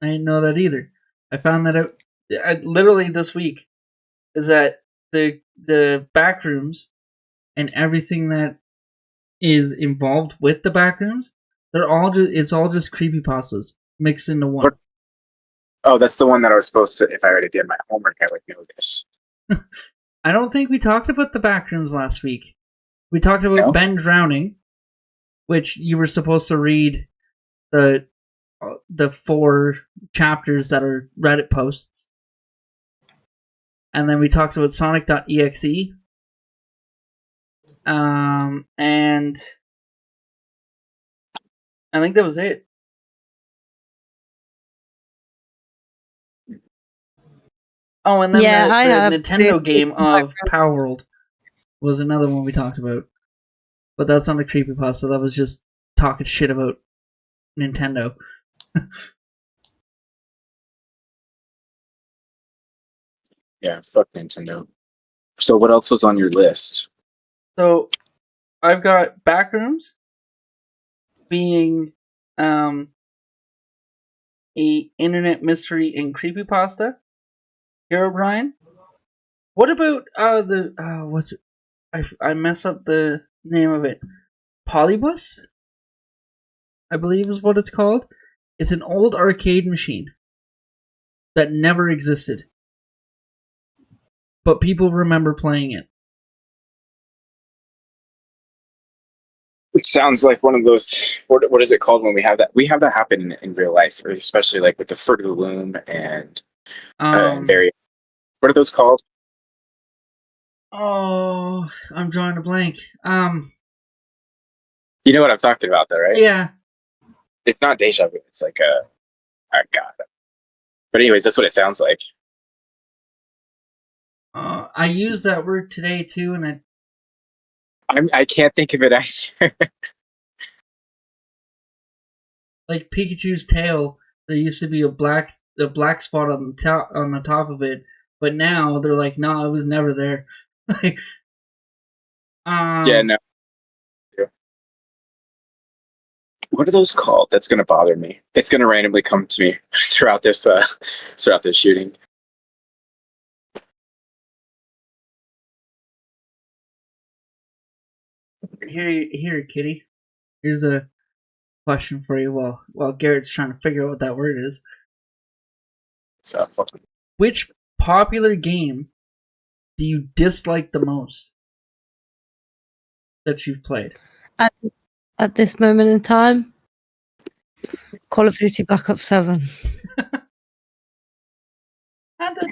I didn't know that either. I found that out literally this week. Is that the Backrooms and everything that is involved with the Backrooms, it's all just creepypastas mixed into one. Oh, that's the one that I was supposed to, if I already did my homework, I would know this. I don't think we talked about the Backrooms last week. We talked about Ben drowning, which you were supposed to read the 4 chapters that are Reddit posts. And then we talked about Sonic.exe. And I think that was it. Oh, and then the Nintendo game of Power World was another one we talked about. But that's not a creepypasta. That was just talking shit about Nintendo. Yeah, fuck Nintendo. So what else was on your list? So I've got Backrooms being a internet mystery and creepypasta. Herobrine. What about what's it? I mess up the name of it. Polybus, I believe is what it's called. It's an old arcade machine that never existed, but people remember playing it. It sounds like one of those. What is it called when we have that? We have that happen in real life, especially like with the Fruit of the Loom and very. What are those called? Oh, I'm drawing a blank. You know what I'm talking about, though, right? Yeah. It's not deja vu. It's like God. But anyways, that's what it sounds like. I used that word today too, and I can't think of it either. Like Pikachu's tail, there used to be a black spot on the top of it, but now they're like, no, it was never there. Yeah, no. What are those called? That's gonna bother me. It's gonna randomly come to me throughout this shooting. Here, kitty. Here's a question for you while Garrett's trying to figure out what that word is. So, which popular game do you dislike the most that you've played? At this moment in time, Call of Duty Black Ops 7.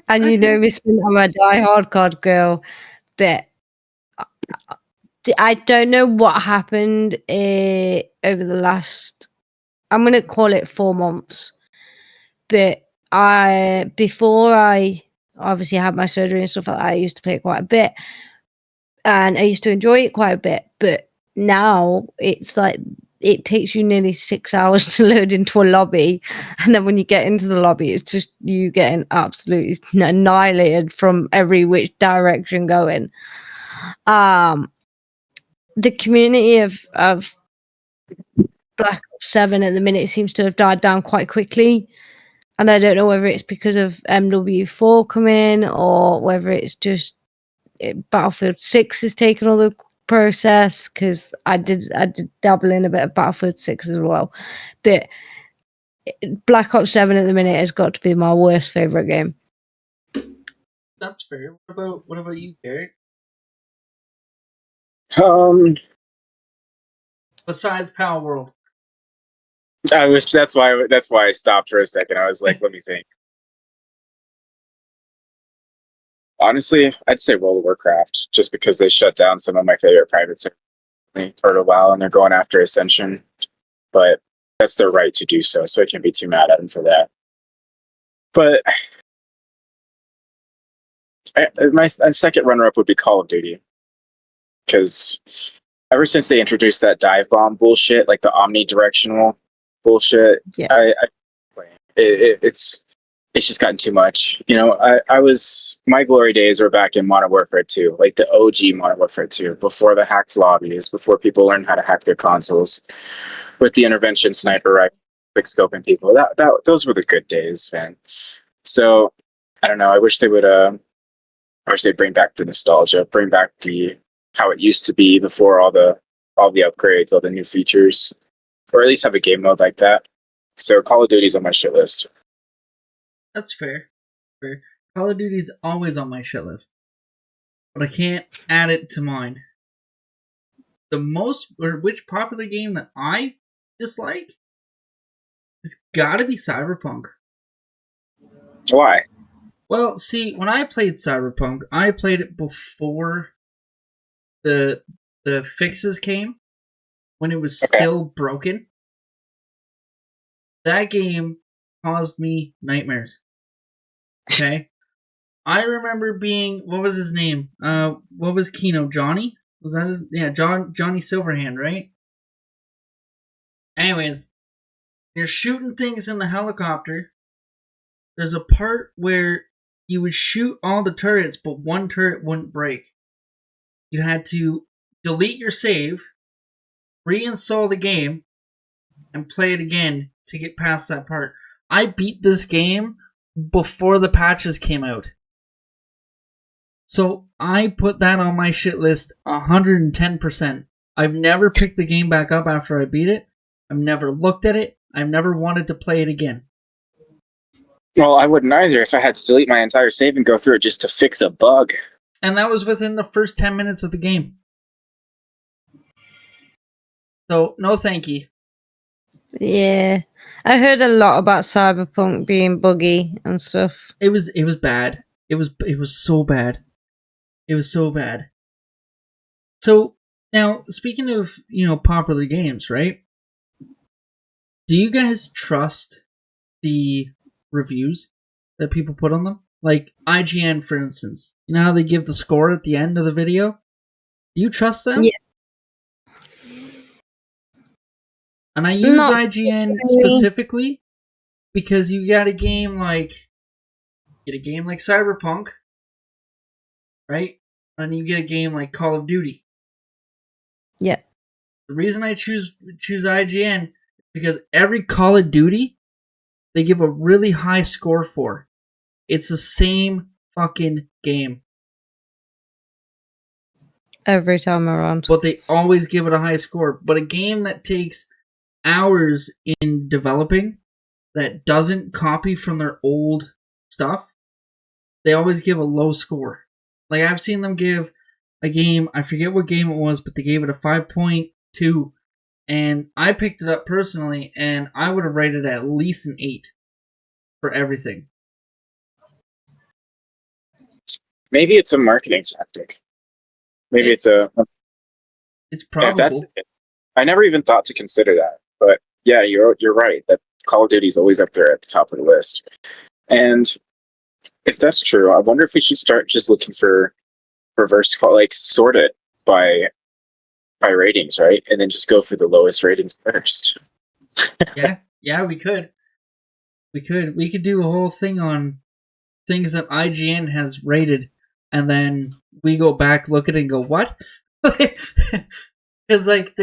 And you know me, I'm a die-hard COD girl, but I don't know what happened over the last, I'm going to call it 4 months, but before I obviously had my surgery and stuff like that, I used to play it quite a bit, and I used to enjoy it quite a bit, but now it's like it takes you nearly 6 hours to load into a lobby, and then when you get into the lobby, it's just you getting absolutely annihilated from every which direction going. The community of Black Ops 7 at the minute seems to have died down quite quickly, and I don't know whether it's because of MW4 coming or whether it's just Battlefield 6 is taking all the process, because I did dabble in a bit of Battlefield 6 as well, but Black Ops 7 at the minute has got to be my worst favorite game. That's fair. What about you, Garrett? Besides Power World, that's why I stopped for a second. I was like, let me think. Honestly, I'd say World of Warcraft, just because they shut down some of my favorite private servers, Turtle WoW, and they're going after Ascension. But that's their right to do so, so I can't be too mad at them for that. But my second runner-up would be Call of Duty, because ever since they introduced that dive bomb bullshit, like the omnidirectional bullshit, yeah. It's just gotten too much. You know, my glory days were back in Modern Warfare 2, like the OG Modern Warfare 2, before the hacked lobbies, before people learned how to hack their consoles with the intervention sniper rifle, quick scoping people. Those were the good days, man. So I don't know. I wish they'd bring back the nostalgia, bring back how it used to be before all the upgrades, all the new features, or at least have a game mode like that. So Call of Duty's on my shit list. That's fair. Call of Duty's always on my shit list, but I can't add it to mine. Which popular game that I dislike has got to be Cyberpunk. Why? Well, see, when I played Cyberpunk, I played it before the fixes came, when it was still broken. That game caused me nightmares. Okay? I remember being, what was his name? What was Kino? Johnny? Was that his? Yeah, Johnny Silverhand, right? Anyways, you're shooting things in the helicopter. There's a part where you would shoot all the turrets, but one turret wouldn't break. You had to delete your save, reinstall the game, and play it again to get past that part. I beat this game before the patches came out. So I put that on my shit list 110%. I've never picked the game back up after I beat it. I've never looked at it. I've never wanted to play it again. Well, I wouldn't either if I had to delete my entire save and go through it just to fix a bug. And that was within the first 10 minutes of the game. So, no thank you. Yeah. I heard a lot about Cyberpunk being buggy and stuff. It was bad. It was so bad. It was so bad. So, now, speaking of, popular games, right? Do you guys trust the reviews that people put on them? Like IGN, for instance. You know how they give the score at the end of the video? Do you trust them? Yeah. And I use IGN specifically because you got a game like Cyberpunk, right? And you get a game like Call of Duty. Yeah. The reason I choose IGN is because every Call of Duty they give a really high score for. It's the same fucking game. Every time around. But they always give it a high score. But a game that takes hours in developing, that doesn't copy from their old stuff, they always give a low score. Like, I've seen them give a game, I forget what game it was, but they gave it a 5.2. And I picked it up personally, and I would have rated it at least an 8 for everything. Maybe it's a marketing tactic. Maybe it's probable. That's it. I never even thought to consider that. But yeah, you're right. That Call of Duty is always up there at the top of the list. And if that's true, I wonder if we should start just looking for reverse call, like sort it by ratings, right? And then just go for the lowest ratings first. Yeah, we could. We could do a whole thing on things that IGN has rated, and then we go back, look at it, and go, what? Because, like,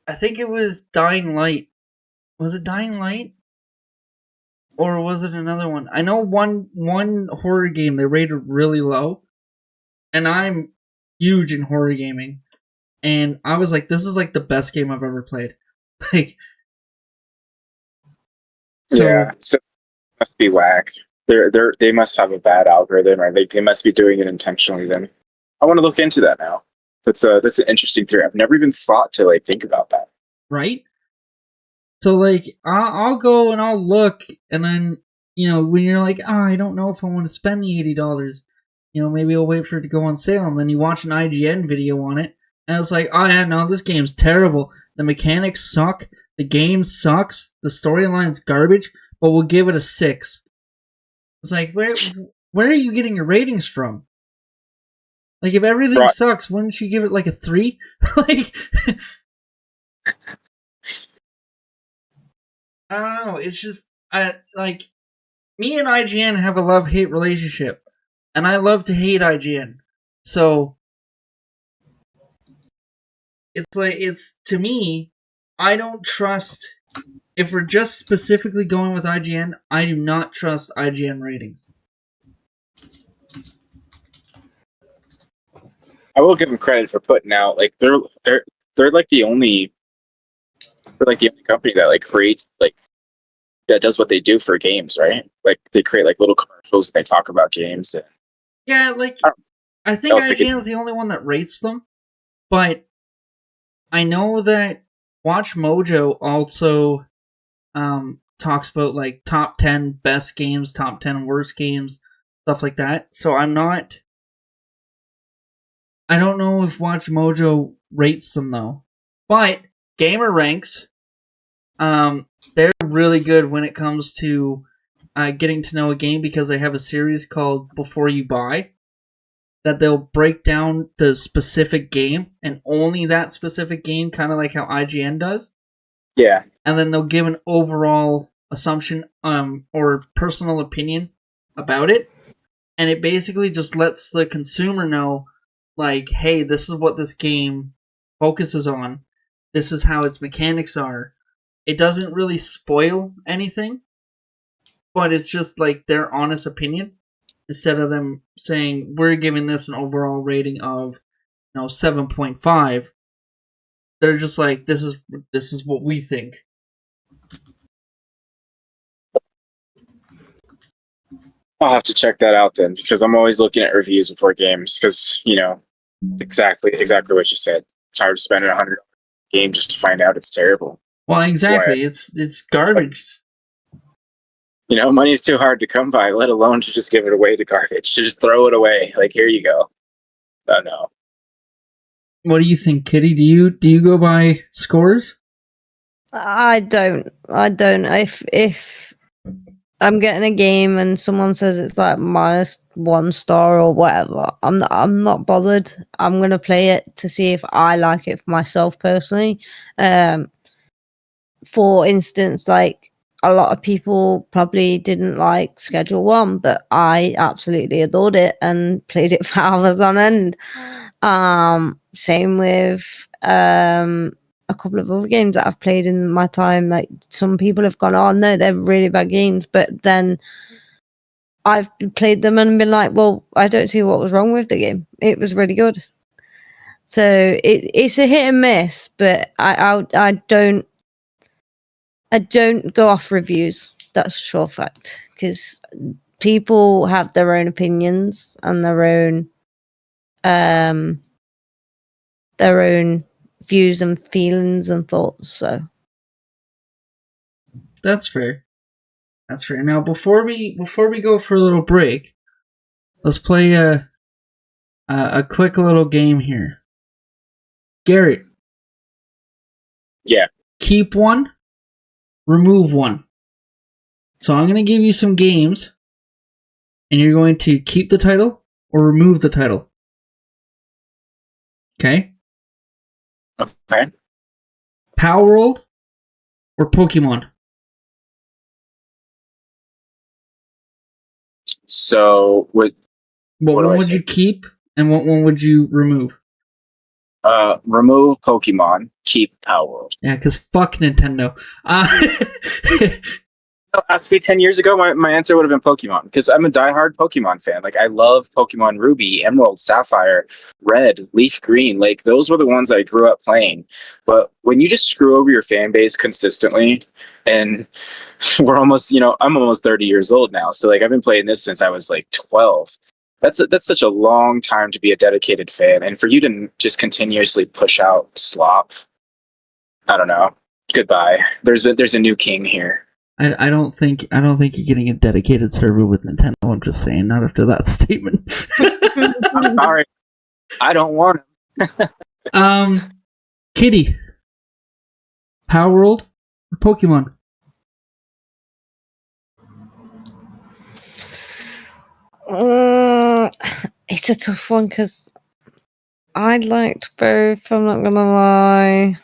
I think it was Dying Light. Was it Dying Light? Or was it another one? I know one horror game they rated really low, and I'm huge in horror gaming, and I was like, this is like the best game I've ever played. Like, so must be whack. They must have a bad algorithm, or they must be doing it intentionally. Then I want to look into that now. That's an interesting theory. I've never even thought to think about that. Right? So I'll go and I'll look, and then when you're like, I don't know if I want to spend the $80. Maybe I'll wait for it to go on sale, and then you watch an IGN video on it, and it's like, oh yeah, no, this game's terrible. The mechanics suck. The game sucks. The storyline's garbage, but we'll give it a 6. It's like, where are you getting your ratings from? Like, if everything sucks, wouldn't you give it like a 3? Like, I don't know. It's just, me and IGN have a love-hate relationship, and I love to hate IGN. So, to me, I don't trust, if we're just specifically going with IGN, I do not trust IGN ratings. I will give them credit for putting out, they're like the only company that creates that does what they do for games, right? Like they create little commercials and they talk about games. And yeah, I think IGN is the only one that rates them, but I know that Watch Mojo also talks about top 10 best games, top 10 worst games, stuff like that. So I don't know if Watch Mojo rates them though, but Gamer Ranks, they're really good when it comes to getting to know a game because they have a series called Before You Buy that they'll break down the specific game and only that specific game, kind of like how IGN does. Yeah. And then they'll give an overall assumption or personal opinion about it. And it basically just lets the consumer know, like, hey, this is what this game focuses on. This is how its mechanics are. It doesn't really spoil anything, but it's just like their honest opinion. Instead of them saying, we're giving this an overall rating of 7.5, they're just like, this is what we think. I'll have to check that out then, because I'm always looking at reviews before games, because, exactly what you said. Tired of spending $100 game just to find out it's terrible. Well, exactly. It's garbage. Money's too hard to come by, let alone to just give it away to garbage. To just throw it away. Like, here you go. No. What do you think, Kitty? Do you go by scores? I don't. If I'm getting a game and someone says it's like -1 star or whatever, I'm not bothered. I'm gonna play it to see if I like it for myself personally. For instance, like a lot of people probably didn't like Schedule 1, but I absolutely adored it and played it for hours on end. Same with a couple of other games that I've played in my time. Like some people have gone, oh no, they're really bad games, but then I've played them and been like, well, I don't see what was wrong with the game. It was really good. So it's a hit and miss, but I don't go off reviews. That's a sure fact, because people have their own opinions and their own views and feelings and thoughts. So that's fair. Now, before we go for a little break, let's play a quick little game here. Garrett. Yeah. Keep one, remove one. So I'm going to give you some games, and you're going to keep the title or remove the title. Okay? Okay. Power World or Pokemon? So, what one would you keep, and what one would you remove? Remove Pokemon, keep Power World. Yeah, because fuck Nintendo. Asked me 10 years ago, my answer would have been Pokemon, because I'm a diehard Pokemon fan. Like, I love Pokemon Ruby, Emerald, Sapphire, Red, Leaf Green. Like, those were the ones I grew up playing. But when you just screw over your fan base consistently, and we're almost, I'm almost 30 years old now. So, like, I've been playing this since I was, like, 12. That's such a long time to be a dedicated fan. And for you to just continuously push out slop, I don't know. Goodbye. There's a new king here. I don't think you're getting a dedicated server with Nintendo. I'm just saying, not after that statement. I'm sorry. I don't want it. Kitty. Power World or Pokemon? It's a tough one because I liked both. I'm not gonna lie.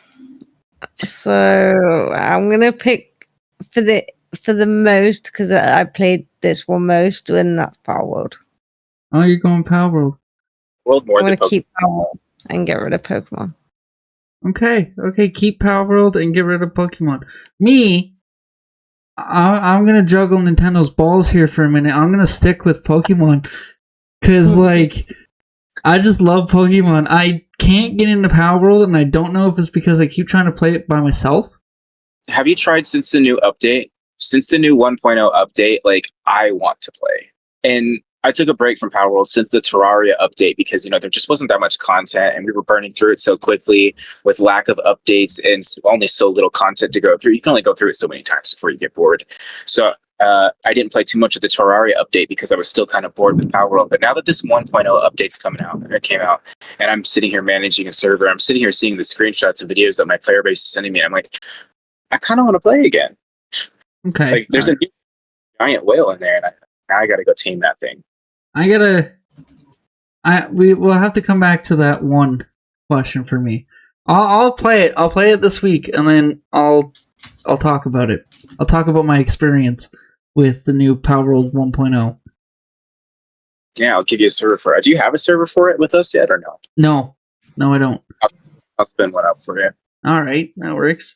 So I'm gonna pick for the most, because I played this one most, and that's Power World. Oh, you're going Power World. World more I'm gonna keep Power World and get rid of Pokemon. Okay, keep Power World and get rid of Pokemon. Me, I'm gonna juggle Nintendo's balls here for a minute. I'm gonna stick with Pokemon because, like, I just love Pokemon. I can't get into Power World, and I don't know if it's because I keep trying to play it by myself. Have you tried since the new update? Since the new 1.0 update, like, I want to play. And I took a break from Power World since the Terraria update because, there just wasn't that much content and we were burning through it so quickly with lack of updates and only so little content to go through. You can only go through it so many times before you get bored. So I didn't play too much of the Terraria update because I was still kind of bored with Power World. But now that this 1.0 update's came out, and I'm sitting here managing a server, I'm sitting here seeing the screenshots of videos that my player base is sending me, and I'm like, I kind of want to play again. Okay. Like, there's a giant whale in there, and I got to go tame that thing. We'll have to come back to that one question for me. I'll play it. I'll play it this week, and then I'll talk about it. I'll talk about my experience with the new Power World 1.0. Yeah, I'll give you a server for it. Do you have a server for it with us yet, or no? No, I don't. I'll spin one up for you. All right, that works.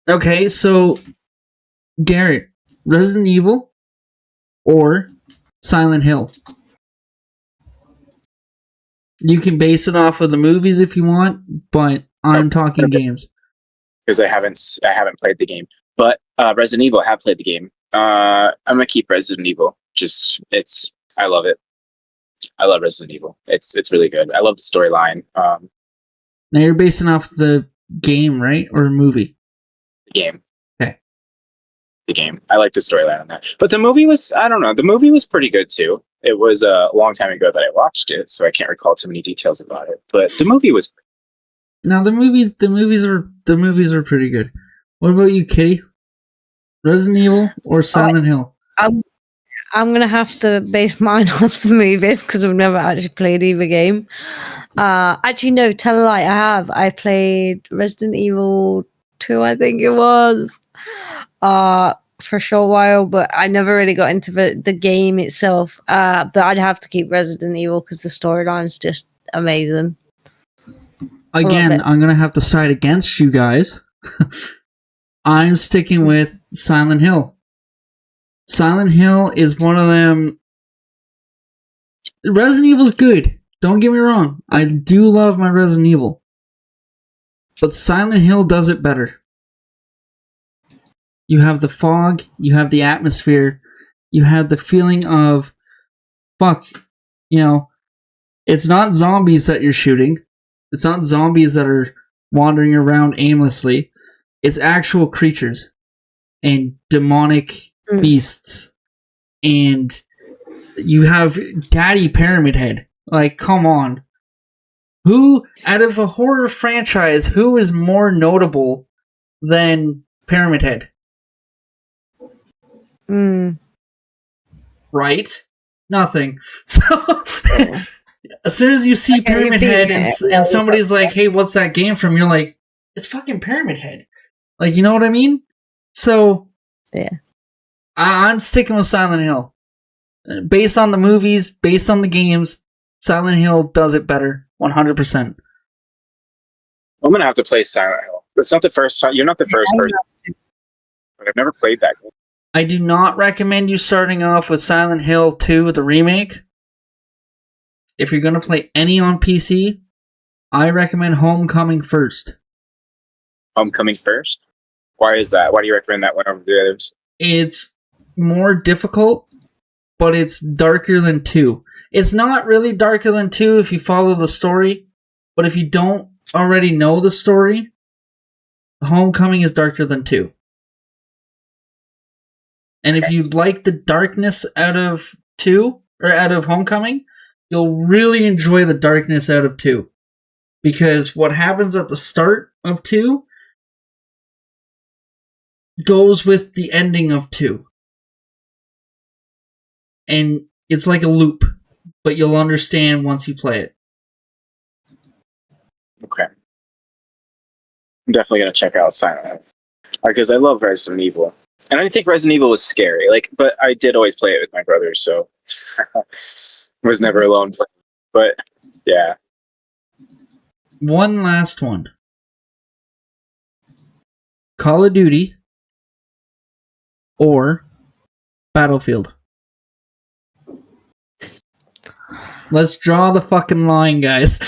Okay, so Garrett, Resident Evil or Silent Hill? You can base it off of the movies if you want, but I'm talking games. Because I haven't played the game. But Resident Evil, I have played the game. I'm gonna keep Resident Evil. I love it. I love Resident Evil. It's really good. I love the storyline. Now you're basing off the game, right, or a movie? The game. Okay. The game. I like the storyline on that. But the movie was, I don't know. The movie was pretty good too. It was a long time ago that I watched it, so I can't recall too many details about it. But the movie was. Now the movies are pretty good. What about you, Kitty? Resident Evil or Silent Hill? I'm gonna have to base mine off the movies because I've never actually played either game. Actually, no, tell a lie. I have. I played Resident Evil 2, I think it was, for a short while, but I never really got into the game itself. But I'd have to keep Resident Evil because the storyline's just amazing. Again, I'm gonna have to side against you guys. I'm sticking with Silent Hill. Silent Hill is one of them. Resident Evil's good. Don't get me wrong. I do love my Resident Evil. But Silent Hill does it better. You have the fog, you have the atmosphere, you have the feeling of, it's not zombies that you're shooting. It's not zombies that are wandering around aimlessly. It's actual creatures and demonic beasts. And you have Daddy Pyramid Head. Like, come on. Who, out of a horror franchise, who is more notable than Pyramid Head? Right? Nothing. So, as soon as you see Pyramid Head and somebody's like, hey, what's that game from? You're like, it's fucking Pyramid Head. Like, you know what I mean? So, yeah. I'm sticking with Silent Hill. Based on the movies, based on the games, Silent Hill does it better. 100%. I'm going to have to play Silent Hill. It's not the first time. You're not the first person. But I've never played that game. I do not recommend you starting off with Silent Hill 2, the remake. If you're going to play any on PC, I recommend Homecoming first. Homecoming first? Why is that? Why do you recommend that one over the others? It's more difficult, but it's darker than 2. It's not really darker than 2 if you follow the story, but if you don't already know the story, Homecoming is darker than 2. And if you like the darkness out of 2, or out of Homecoming, you'll really enjoy the darkness out of 2. Because what happens at the start of 2 goes with the ending of 2. And it's like a loop, but you'll understand once you play it. Okay. I'm definitely going to check out Silent Hill. Because I love Resident Evil. And I didn't think Resident Evil was scary. But I did always play it with my brother, so was never alone playing. But yeah. One last one. Call of Duty or Battlefield? Let's draw the fucking line, guys.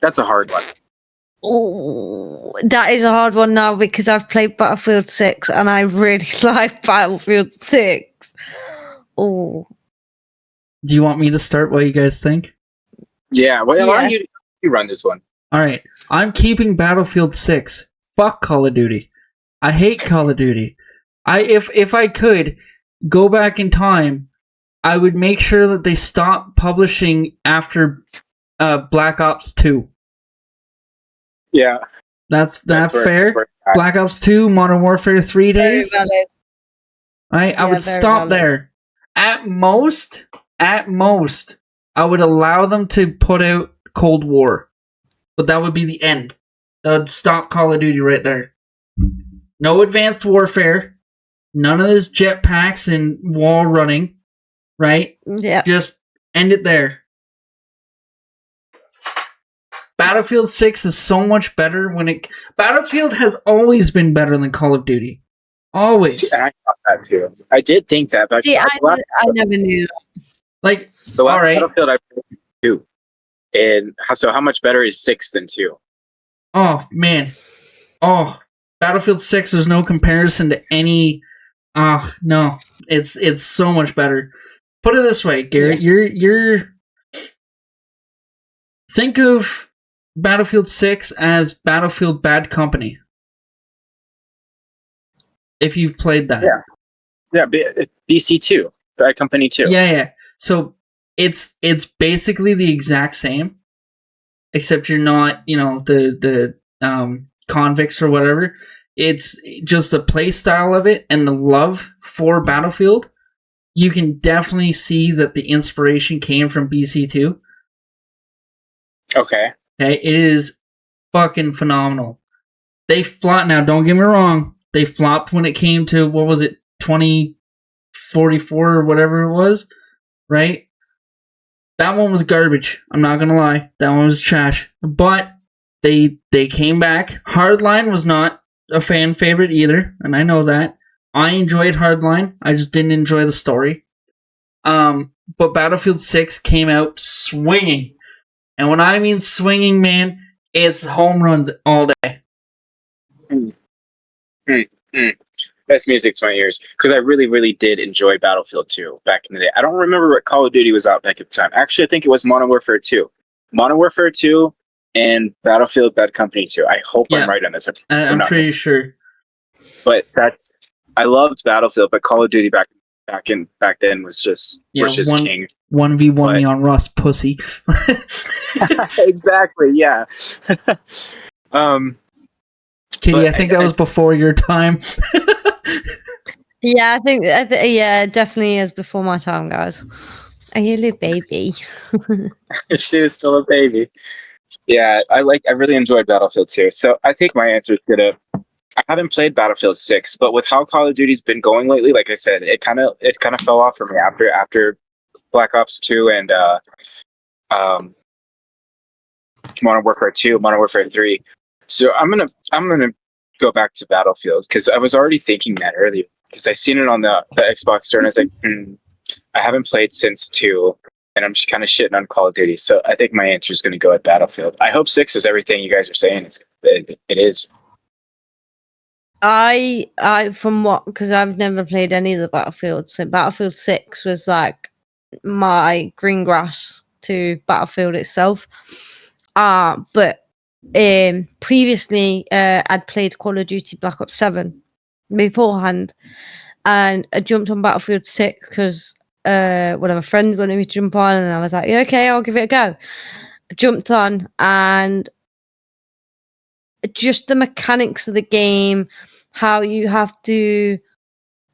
That's a hard one. Oh, that is a hard one now because I've played Battlefield 6 and I really like Battlefield 6. Oh. Do you want me to start? What you guys think? Yeah, why don't you run this one? All right. I'm keeping Battlefield 6 fuck Call of Duty. I hate Call of Duty. If I could go back in time, I would make sure that they stop publishing after Black Ops 2. Yeah. That's fair. Black Ops 2, Modern Warfare 3 days. I would stop there. At most, I would allow them to put out Cold War. But that would be the end. That would stop Call of Duty right there. No Advanced Warfare. None of this jetpacks and wall running. Right? Yeah. Just end it there. Battlefield 6 is so much better Battlefield has always been better than Call of Duty. Always. See, I thought that too. I did think that, but I never knew that. Like, the last all right. Battlefield I played 2. And so how much better is 6 than 2? Oh, man. Oh, Battlefield 6, there's no comparison to any... no. It's so much better. Put it this way, Garrett. Yeah. You're... Think of Battlefield 6 as Battlefield Bad Company. If you've played that. Yeah, BC2. Bad Company 2. Yeah. So it's basically the exact same, except you're not, the convicts or whatever. It's just the play style of it and the love for Battlefield. You can definitely see that the inspiration came from BC2. Okay. It is fucking phenomenal. They flopped. Now, don't get me wrong. They flopped when it came to, what was it, 2044 or whatever it was, right? That one was garbage. I'm not gonna lie. That one was trash. But they came back. Hardline was not a fan favorite either, and I know that. I enjoyed Hardline. I just didn't enjoy the story. But Battlefield 6 came out swinging. And when I mean swinging, man, it's home runs all day. That's music to my ears. Because I really, really did enjoy Battlefield 2 back in the day. I don't remember what Call of Duty was out back at the time. Actually, I think it was Modern Warfare 2. Modern Warfare 2 and Battlefield Bad Company 2. I hope I'm right on this. I'm pretty sure. But I loved Battlefield, but Call of Duty back then was just king. 1v1 me on Rust, pussy. Exactly, yeah. Kitty, I think that was before your time. Yeah, I think definitely is before my time, guys. Are you a little baby? She is still a baby. Yeah, I really enjoyed Battlefield 2. So I think my answer is I haven't played Battlefield 6, but with how Call of Duty's been going lately, like I said, it kind of fell off for me after Black Ops 2 and Modern Warfare 2, Modern Warfare 3. So I'm gonna go back to Battlefield because I was already thinking that earlier because I seen it on the Xbox store and I was like, I haven't played since 2, and I'm just kind of shitting on Call of Duty. So I think my answer is going to go at Battlefield. I hope 6 is everything you guys are saying. It is. Because I've never played any of the Battlefields. So Battlefield 6 was like my green grass to Battlefield itself. But previously I'd played Call of Duty Black Ops 7 beforehand, and I jumped on Battlefield 6 because one of my friends wanted me to jump on, and I was like, yeah, okay, I'll give it a go. I jumped on, and just the mechanics of the game, how you have to,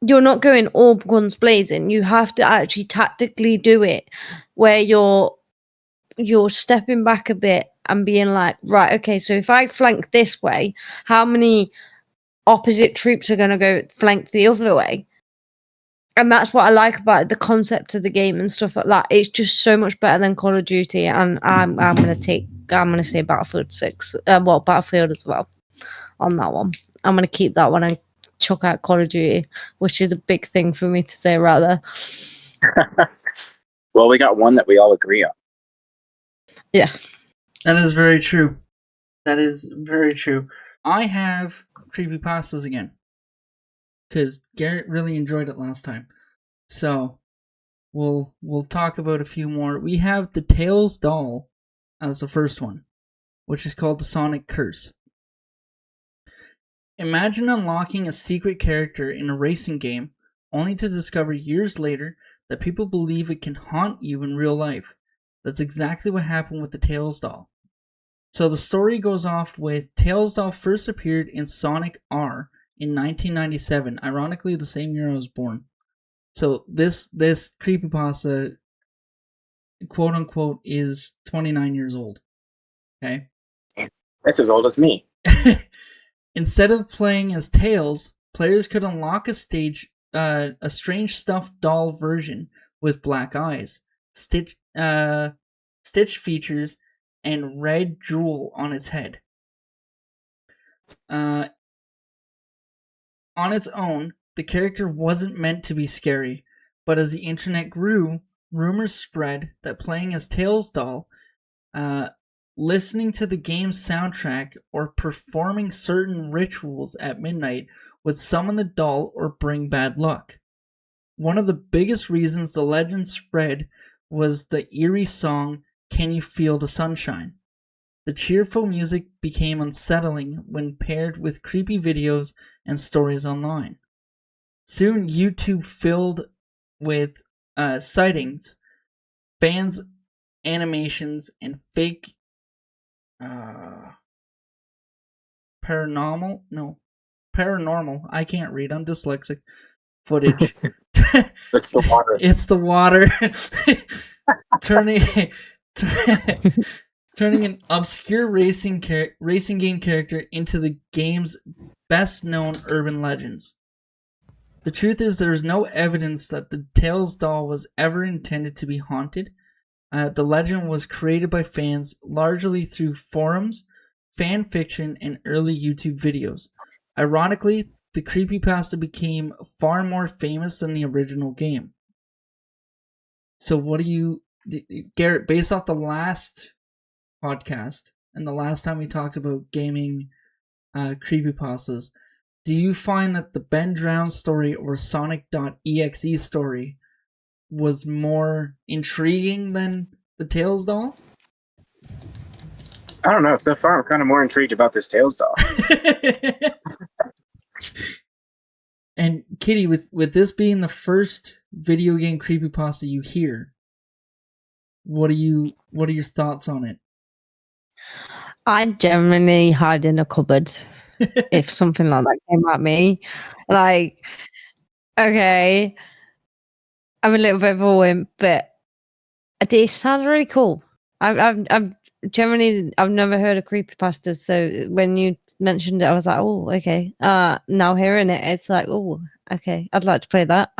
you're not going all guns blazing, you have to actually tactically do it, where you're stepping back a bit and being like, right, okay, so if I flank this way, how many opposite troops are going to go flank the other way? And that's what I like about the concept of the game and stuff like that. It's just so much better than Call of Duty, and I'm gonna say Battlefield 6, Battlefield as well on that one. I'm gonna keep that one and chuck out Call of Duty, which is a big thing for me to say right there. Well, we got one that we all agree on. Yeah, that is very true. That is very true. I have creepypastas again, because Garrett really enjoyed it last time. So we'll talk about a few more. We have the Tails doll as the first one, which is called the Sonic Curse. Imagine unlocking a secret character in a racing game, only to discover years later that people believe it can haunt you in real life. That's exactly what happened with the Tails doll. So the story goes off with Tails doll first appeared in Sonic R in 1997, ironically the same year I was born. So this creepypasta, quote unquote, is 29 years old. Okay? That's as old as me. Instead of playing as Tails, players could unlock a strange stuffed doll version with black eyes, Stitch features, and red jewel on its head. On its own, the character wasn't meant to be scary, but as the internet grew, rumors spread that playing as Tails doll, listening to the game's soundtrack, or performing certain rituals at midnight would summon the doll or bring bad luck. One of the biggest reasons the legend spread was the eerie song Can You Feel the Sunshine? The cheerful music became unsettling when paired with creepy videos and stories online. Soon, YouTube filled with sightings, fans' animations, and fake paranormal, I can't read, I'm dyslexic, footage. It's the water. It's the water. turning an obscure racing game character into the game's best-known urban legends. The truth is, there is no evidence that the Tails doll was ever intended to be haunted. The legend was created by fans largely through forums, fan fiction, and early YouTube videos. Ironically, the creepypasta became far more famous than the original game. So what do you... Garrett, based off the last podcast and the last time we talked about gaming creepypastas, do you find that the Ben Drown story or Sonic.exe story was more intriguing than the Tails doll? I don't know. So far, I'm kind of more intrigued about this Tails doll. And Kitty, with this being the first video game creepypasta you hear, what are your thoughts on it? I generally hide in a cupboard if something like that came at me. Like, okay, I'm a little bit of a wimp, but it sounds really cool. I've never heard of creepypasta, so when you mentioned it, I was like, oh, okay. Now hearing it, it's like, oh, okay, I'd like to play that.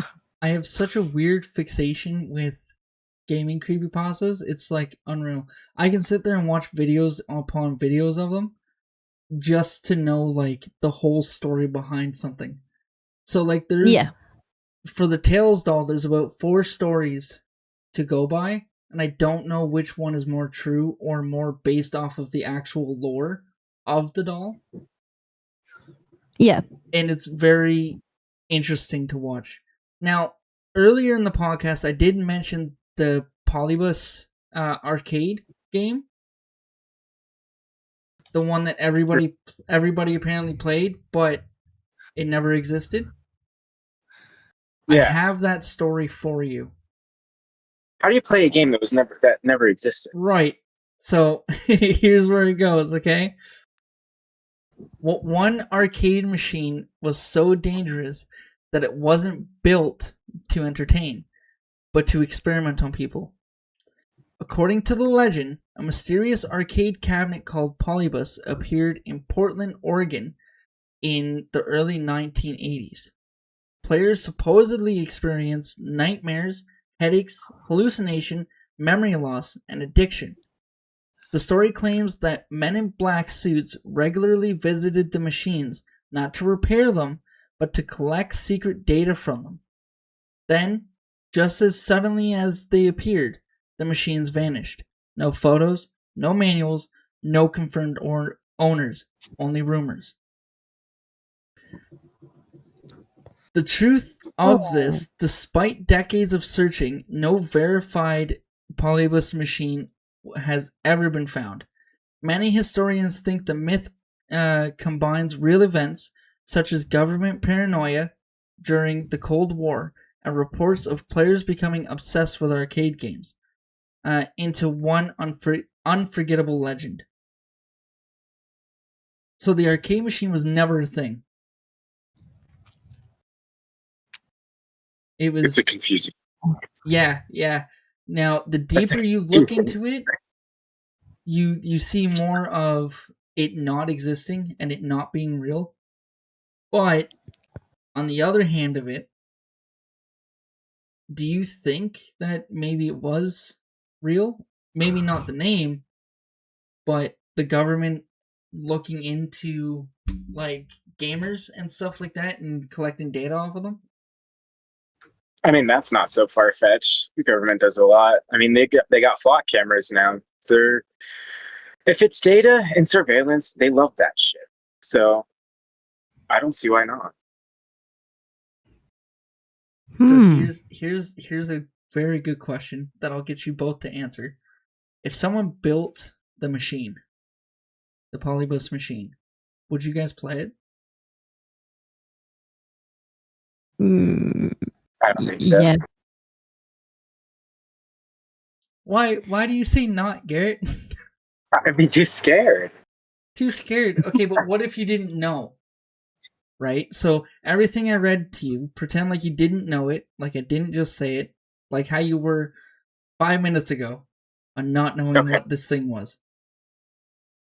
I have such a weird fixation with gaming creepypastas. It's like unreal. I can sit there and watch videos upon videos of them just to know like the whole story behind something. So like there's for the Tails doll, there's about 4 stories to go by, and I don't know which one is more true or more based off of the actual lore of the doll. Yeah. And it's very interesting to watch. Now, earlier in the podcast, I did mention the Polybus arcade game. The one that everybody apparently played, but it never existed. Yeah. I have that story for you. How do you play a game that never existed? Right. So here's where it goes, okay? One arcade machine was so dangerous that it wasn't built to entertain, but to experiment on people. According to the legend, a mysterious arcade cabinet called Polybus appeared in Portland, Oregon in the early 1980s. Players supposedly experienced nightmares, headaches, hallucination, memory loss, and addiction. The story claims that men in black suits regularly visited the machines, not to repair them, but to collect secret data from them. Then, just as suddenly as they appeared, the machines vanished. No photos, no manuals, no confirmed owners, only rumors. The truth of this, despite decades of searching, no verified Polybus machine has ever been found. Many historians think the myth combines real events such as government paranoia during the Cold War and reports of players becoming obsessed with arcade games, into one unforgettable legend. So the arcade machine was never a thing. It's a confusing. Yeah. Now, the deeper you look into it, you see more of it not existing and it not being real. But on the other hand of it, do you think that maybe it was real? Maybe not the name, but the government looking into like gamers and stuff like that and collecting data off of them? I mean, that's not so far fetched. The government does a lot. I mean, they got flock cameras now. If it's data and surveillance, they love that shit. So I don't see why not. So here's a very good question that I'll get you both to answer. If someone built the machine, the Polybus machine, would you guys play it? I don't think so. Yeah. Why do you say not, Garrett? I'd be too scared. Too scared. Okay, but what if you didn't know? Right? So everything I read to you, pretend like you didn't know it, like I didn't just say it, like how you were 5 minutes ago on not knowing what this thing was.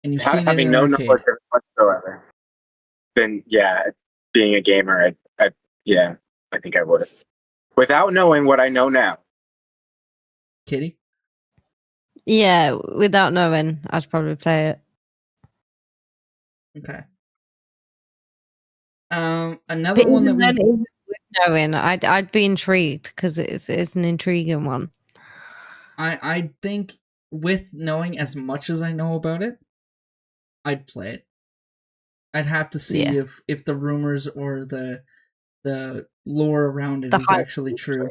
And you've seen it in an arcade. Knowledge whatsoever. Then yeah, being a gamer, I think I would. Without knowing what I know now. Kitty? Yeah, without knowing, I'd probably play it. Okay. Another one that with knowing, I'd be intrigued because it's an intriguing one. I think with knowing as much as I know about it, I'd play it. I'd have to see if the rumors or the lore around it is actually true.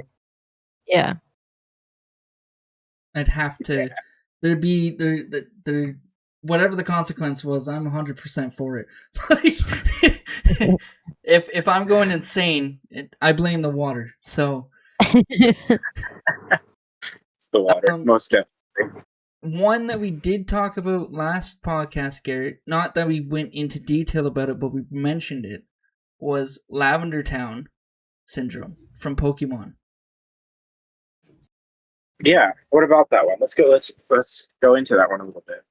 Yeah. I'd have to. There'd be there whatever the consequence was. I'm 100% for it. Like, if I'm going insane, I blame the water. So it's the water, most definitely. One that we did talk about last podcast, Garrett. Not that we went into detail about it, but we mentioned it. Was Lavender Town syndrome from Pokemon. Yeah, what about that one? Let's go into that one a little bit.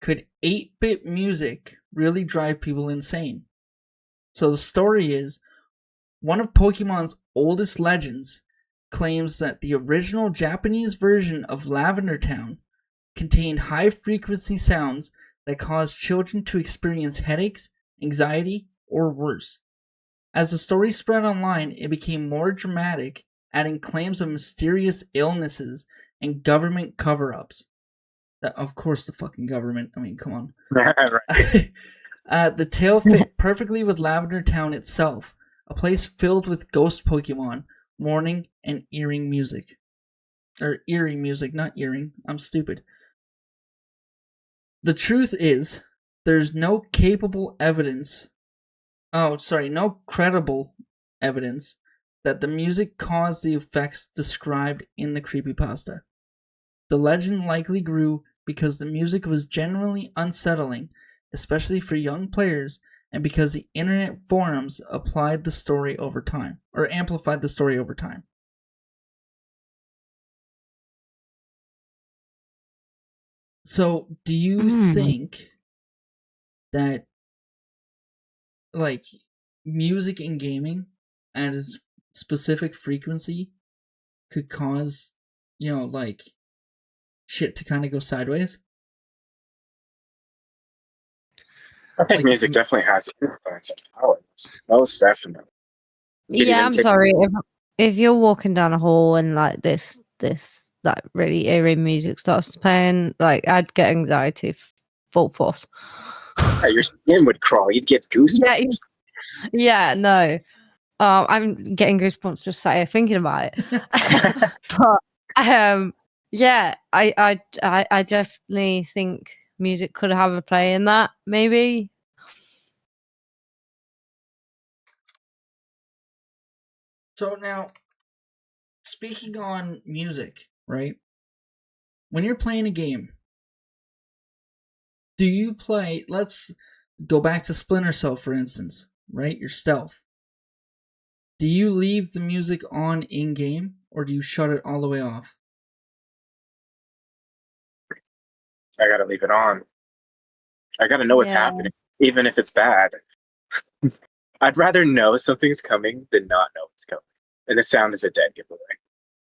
Could 8-bit music really drive people insane? So the story is, one of Pokemon's oldest legends claims that the original Japanese version of Lavender Town contained high-frequency sounds that caused children to experience headaches, anxiety, or worse. As the story spread online, it became more dramatic, adding claims of mysterious illnesses and government cover-ups. Of course, the fucking government. I mean, come on. The tale fit perfectly with Lavender Town itself, a place filled with ghost Pokemon, mourning, and eerie music. Or eerie music, not earring. I'm stupid. The truth is, there's no credible evidence that the music caused the effects described in the creepypasta. The legend likely grew because the music was genuinely unsettling, especially for young players, and because the internet forums amplified the story over time. So, do you think that, like, music in gaming at a specific frequency could cause, like, shit to kind of go sideways? I think music definitely has influence and power. Most definitely. Yeah, I'm sorry. If you're walking down a hall and like this like really eerie music starts playing, like I'd get anxiety full force. Yeah, your skin would crawl. You'd get goosebumps. Yeah, no. I'm getting goosebumps just thinking about it. But yeah, I definitely think music could have a play in that. Maybe. So now, speaking on music, right? When you're playing a game, do you play, let's go back to Splinter Cell, for instance, right? Your stealth. Do you leave the music on in-game, or do you shut it all the way off? I gotta leave it on. I gotta know what's happening, even if it's bad. I'd rather know something's coming than not know what's coming. And the sound is a dead giveaway.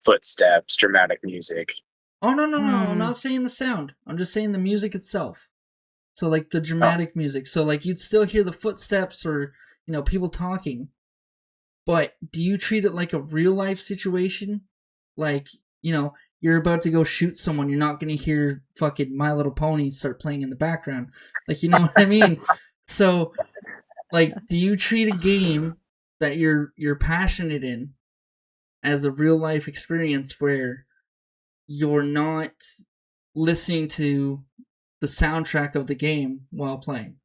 Footsteps, dramatic music. Oh, no. I'm not saying the sound. I'm just saying the music itself. So, like, the dramatic music. So, like, you'd still hear the footsteps or, people talking. But do you treat it like a real-life situation? Like, you're about to go shoot someone. You're not going to hear fucking My Little Pony start playing in the background. Like, you know what I mean? So, like, do you treat a game that you're passionate in as a real-life experience where you're not listening to the soundtrack of the game while playing?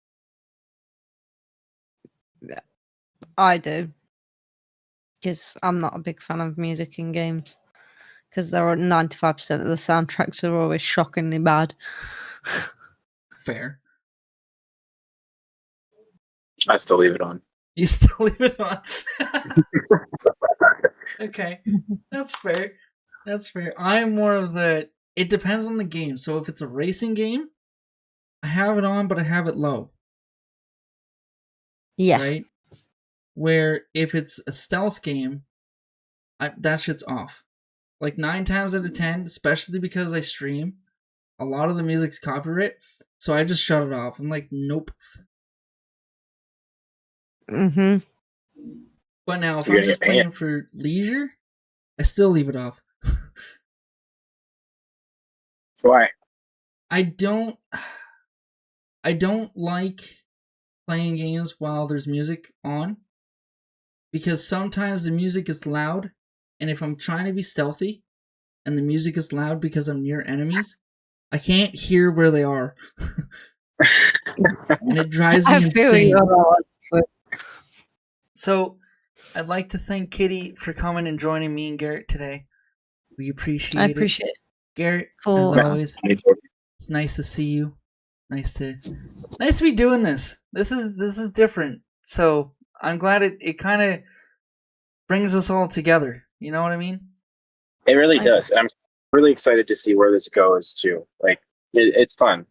I do. Because I'm not a big fan of music in games. Because there are 95% of the soundtracks are always shockingly bad. Fair. I still leave it on. You still leave it on? Okay. That's fair. I'm more of the, it depends on the game. So if it's a racing game, I have it on, but I have it low. Yeah. Right? Where if it's a stealth game, that shit's off. Like 9 times out of 10, especially because I stream, a lot of the music's copyright, so I just shut it off. I'm like, nope. Mm-hmm. But now, if I'm just playing for leisure, I still leave it off. Why? I don't like playing games while there's music on, because sometimes the music is loud, and if I'm trying to be stealthy and the music is loud because I'm near enemies, I can't hear where they are. And it drives me insane. So, I'd like to thank Kitty for coming and joining me and Garrett today. We appreciate it. I appreciate it. Garrett, as always, it's nice to see you. Nice to be doing this. This is different. So I'm glad it kind of brings us all together. You know what I mean? It really does. I'm really excited to see where this goes too. Like it's fun.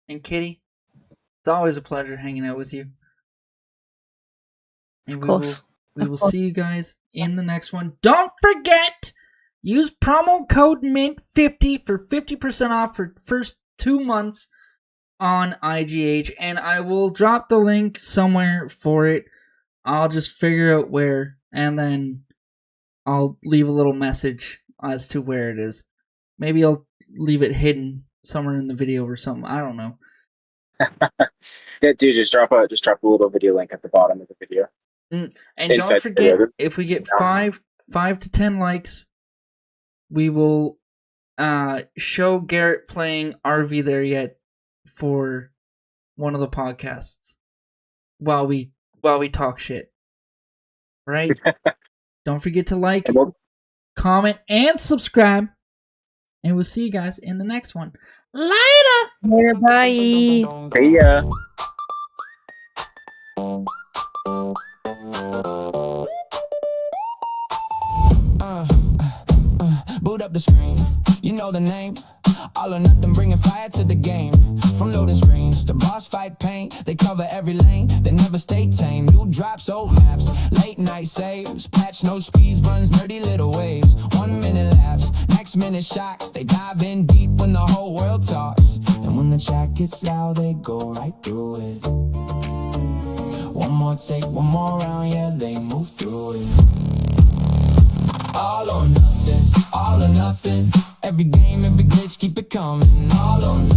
And Kitty, it's always a pleasure hanging out with you. And of course. We will see you guys in the next one. Don't forget, use promo code MINT50 for 50% off for first 2 months on IGH, and I will drop the link somewhere for it. I'll just figure out where, and then I'll leave a little message as to where it is. Maybe I'll leave it hidden somewhere in the video or something. I don't know. Yeah, dude, just drop a little video link at the bottom of the video. And don't forget, if we get 5 to 10 likes, we will show Garrett playing RV There Yet for one of the podcasts while we talk shit. Right? Don't forget to like, comment, and subscribe. And we'll see you guys in the next one. Later! Bye. See ya. Boot up the screen, you know the name. All or nothing, bringing fire to the game. From loading screens to boss fight paint, they cover every lane, they never stay tame. New drops, old maps, late night saves, patch no speeds, runs nerdy little waves. 1 minute laughs, next minute shocks, they dive in deep when the whole world talks. And when the chat gets loud, they go right through it. One more take, one more round, yeah, they move through it. All or nothing, every game, every glitch, keep it coming. All or nothing.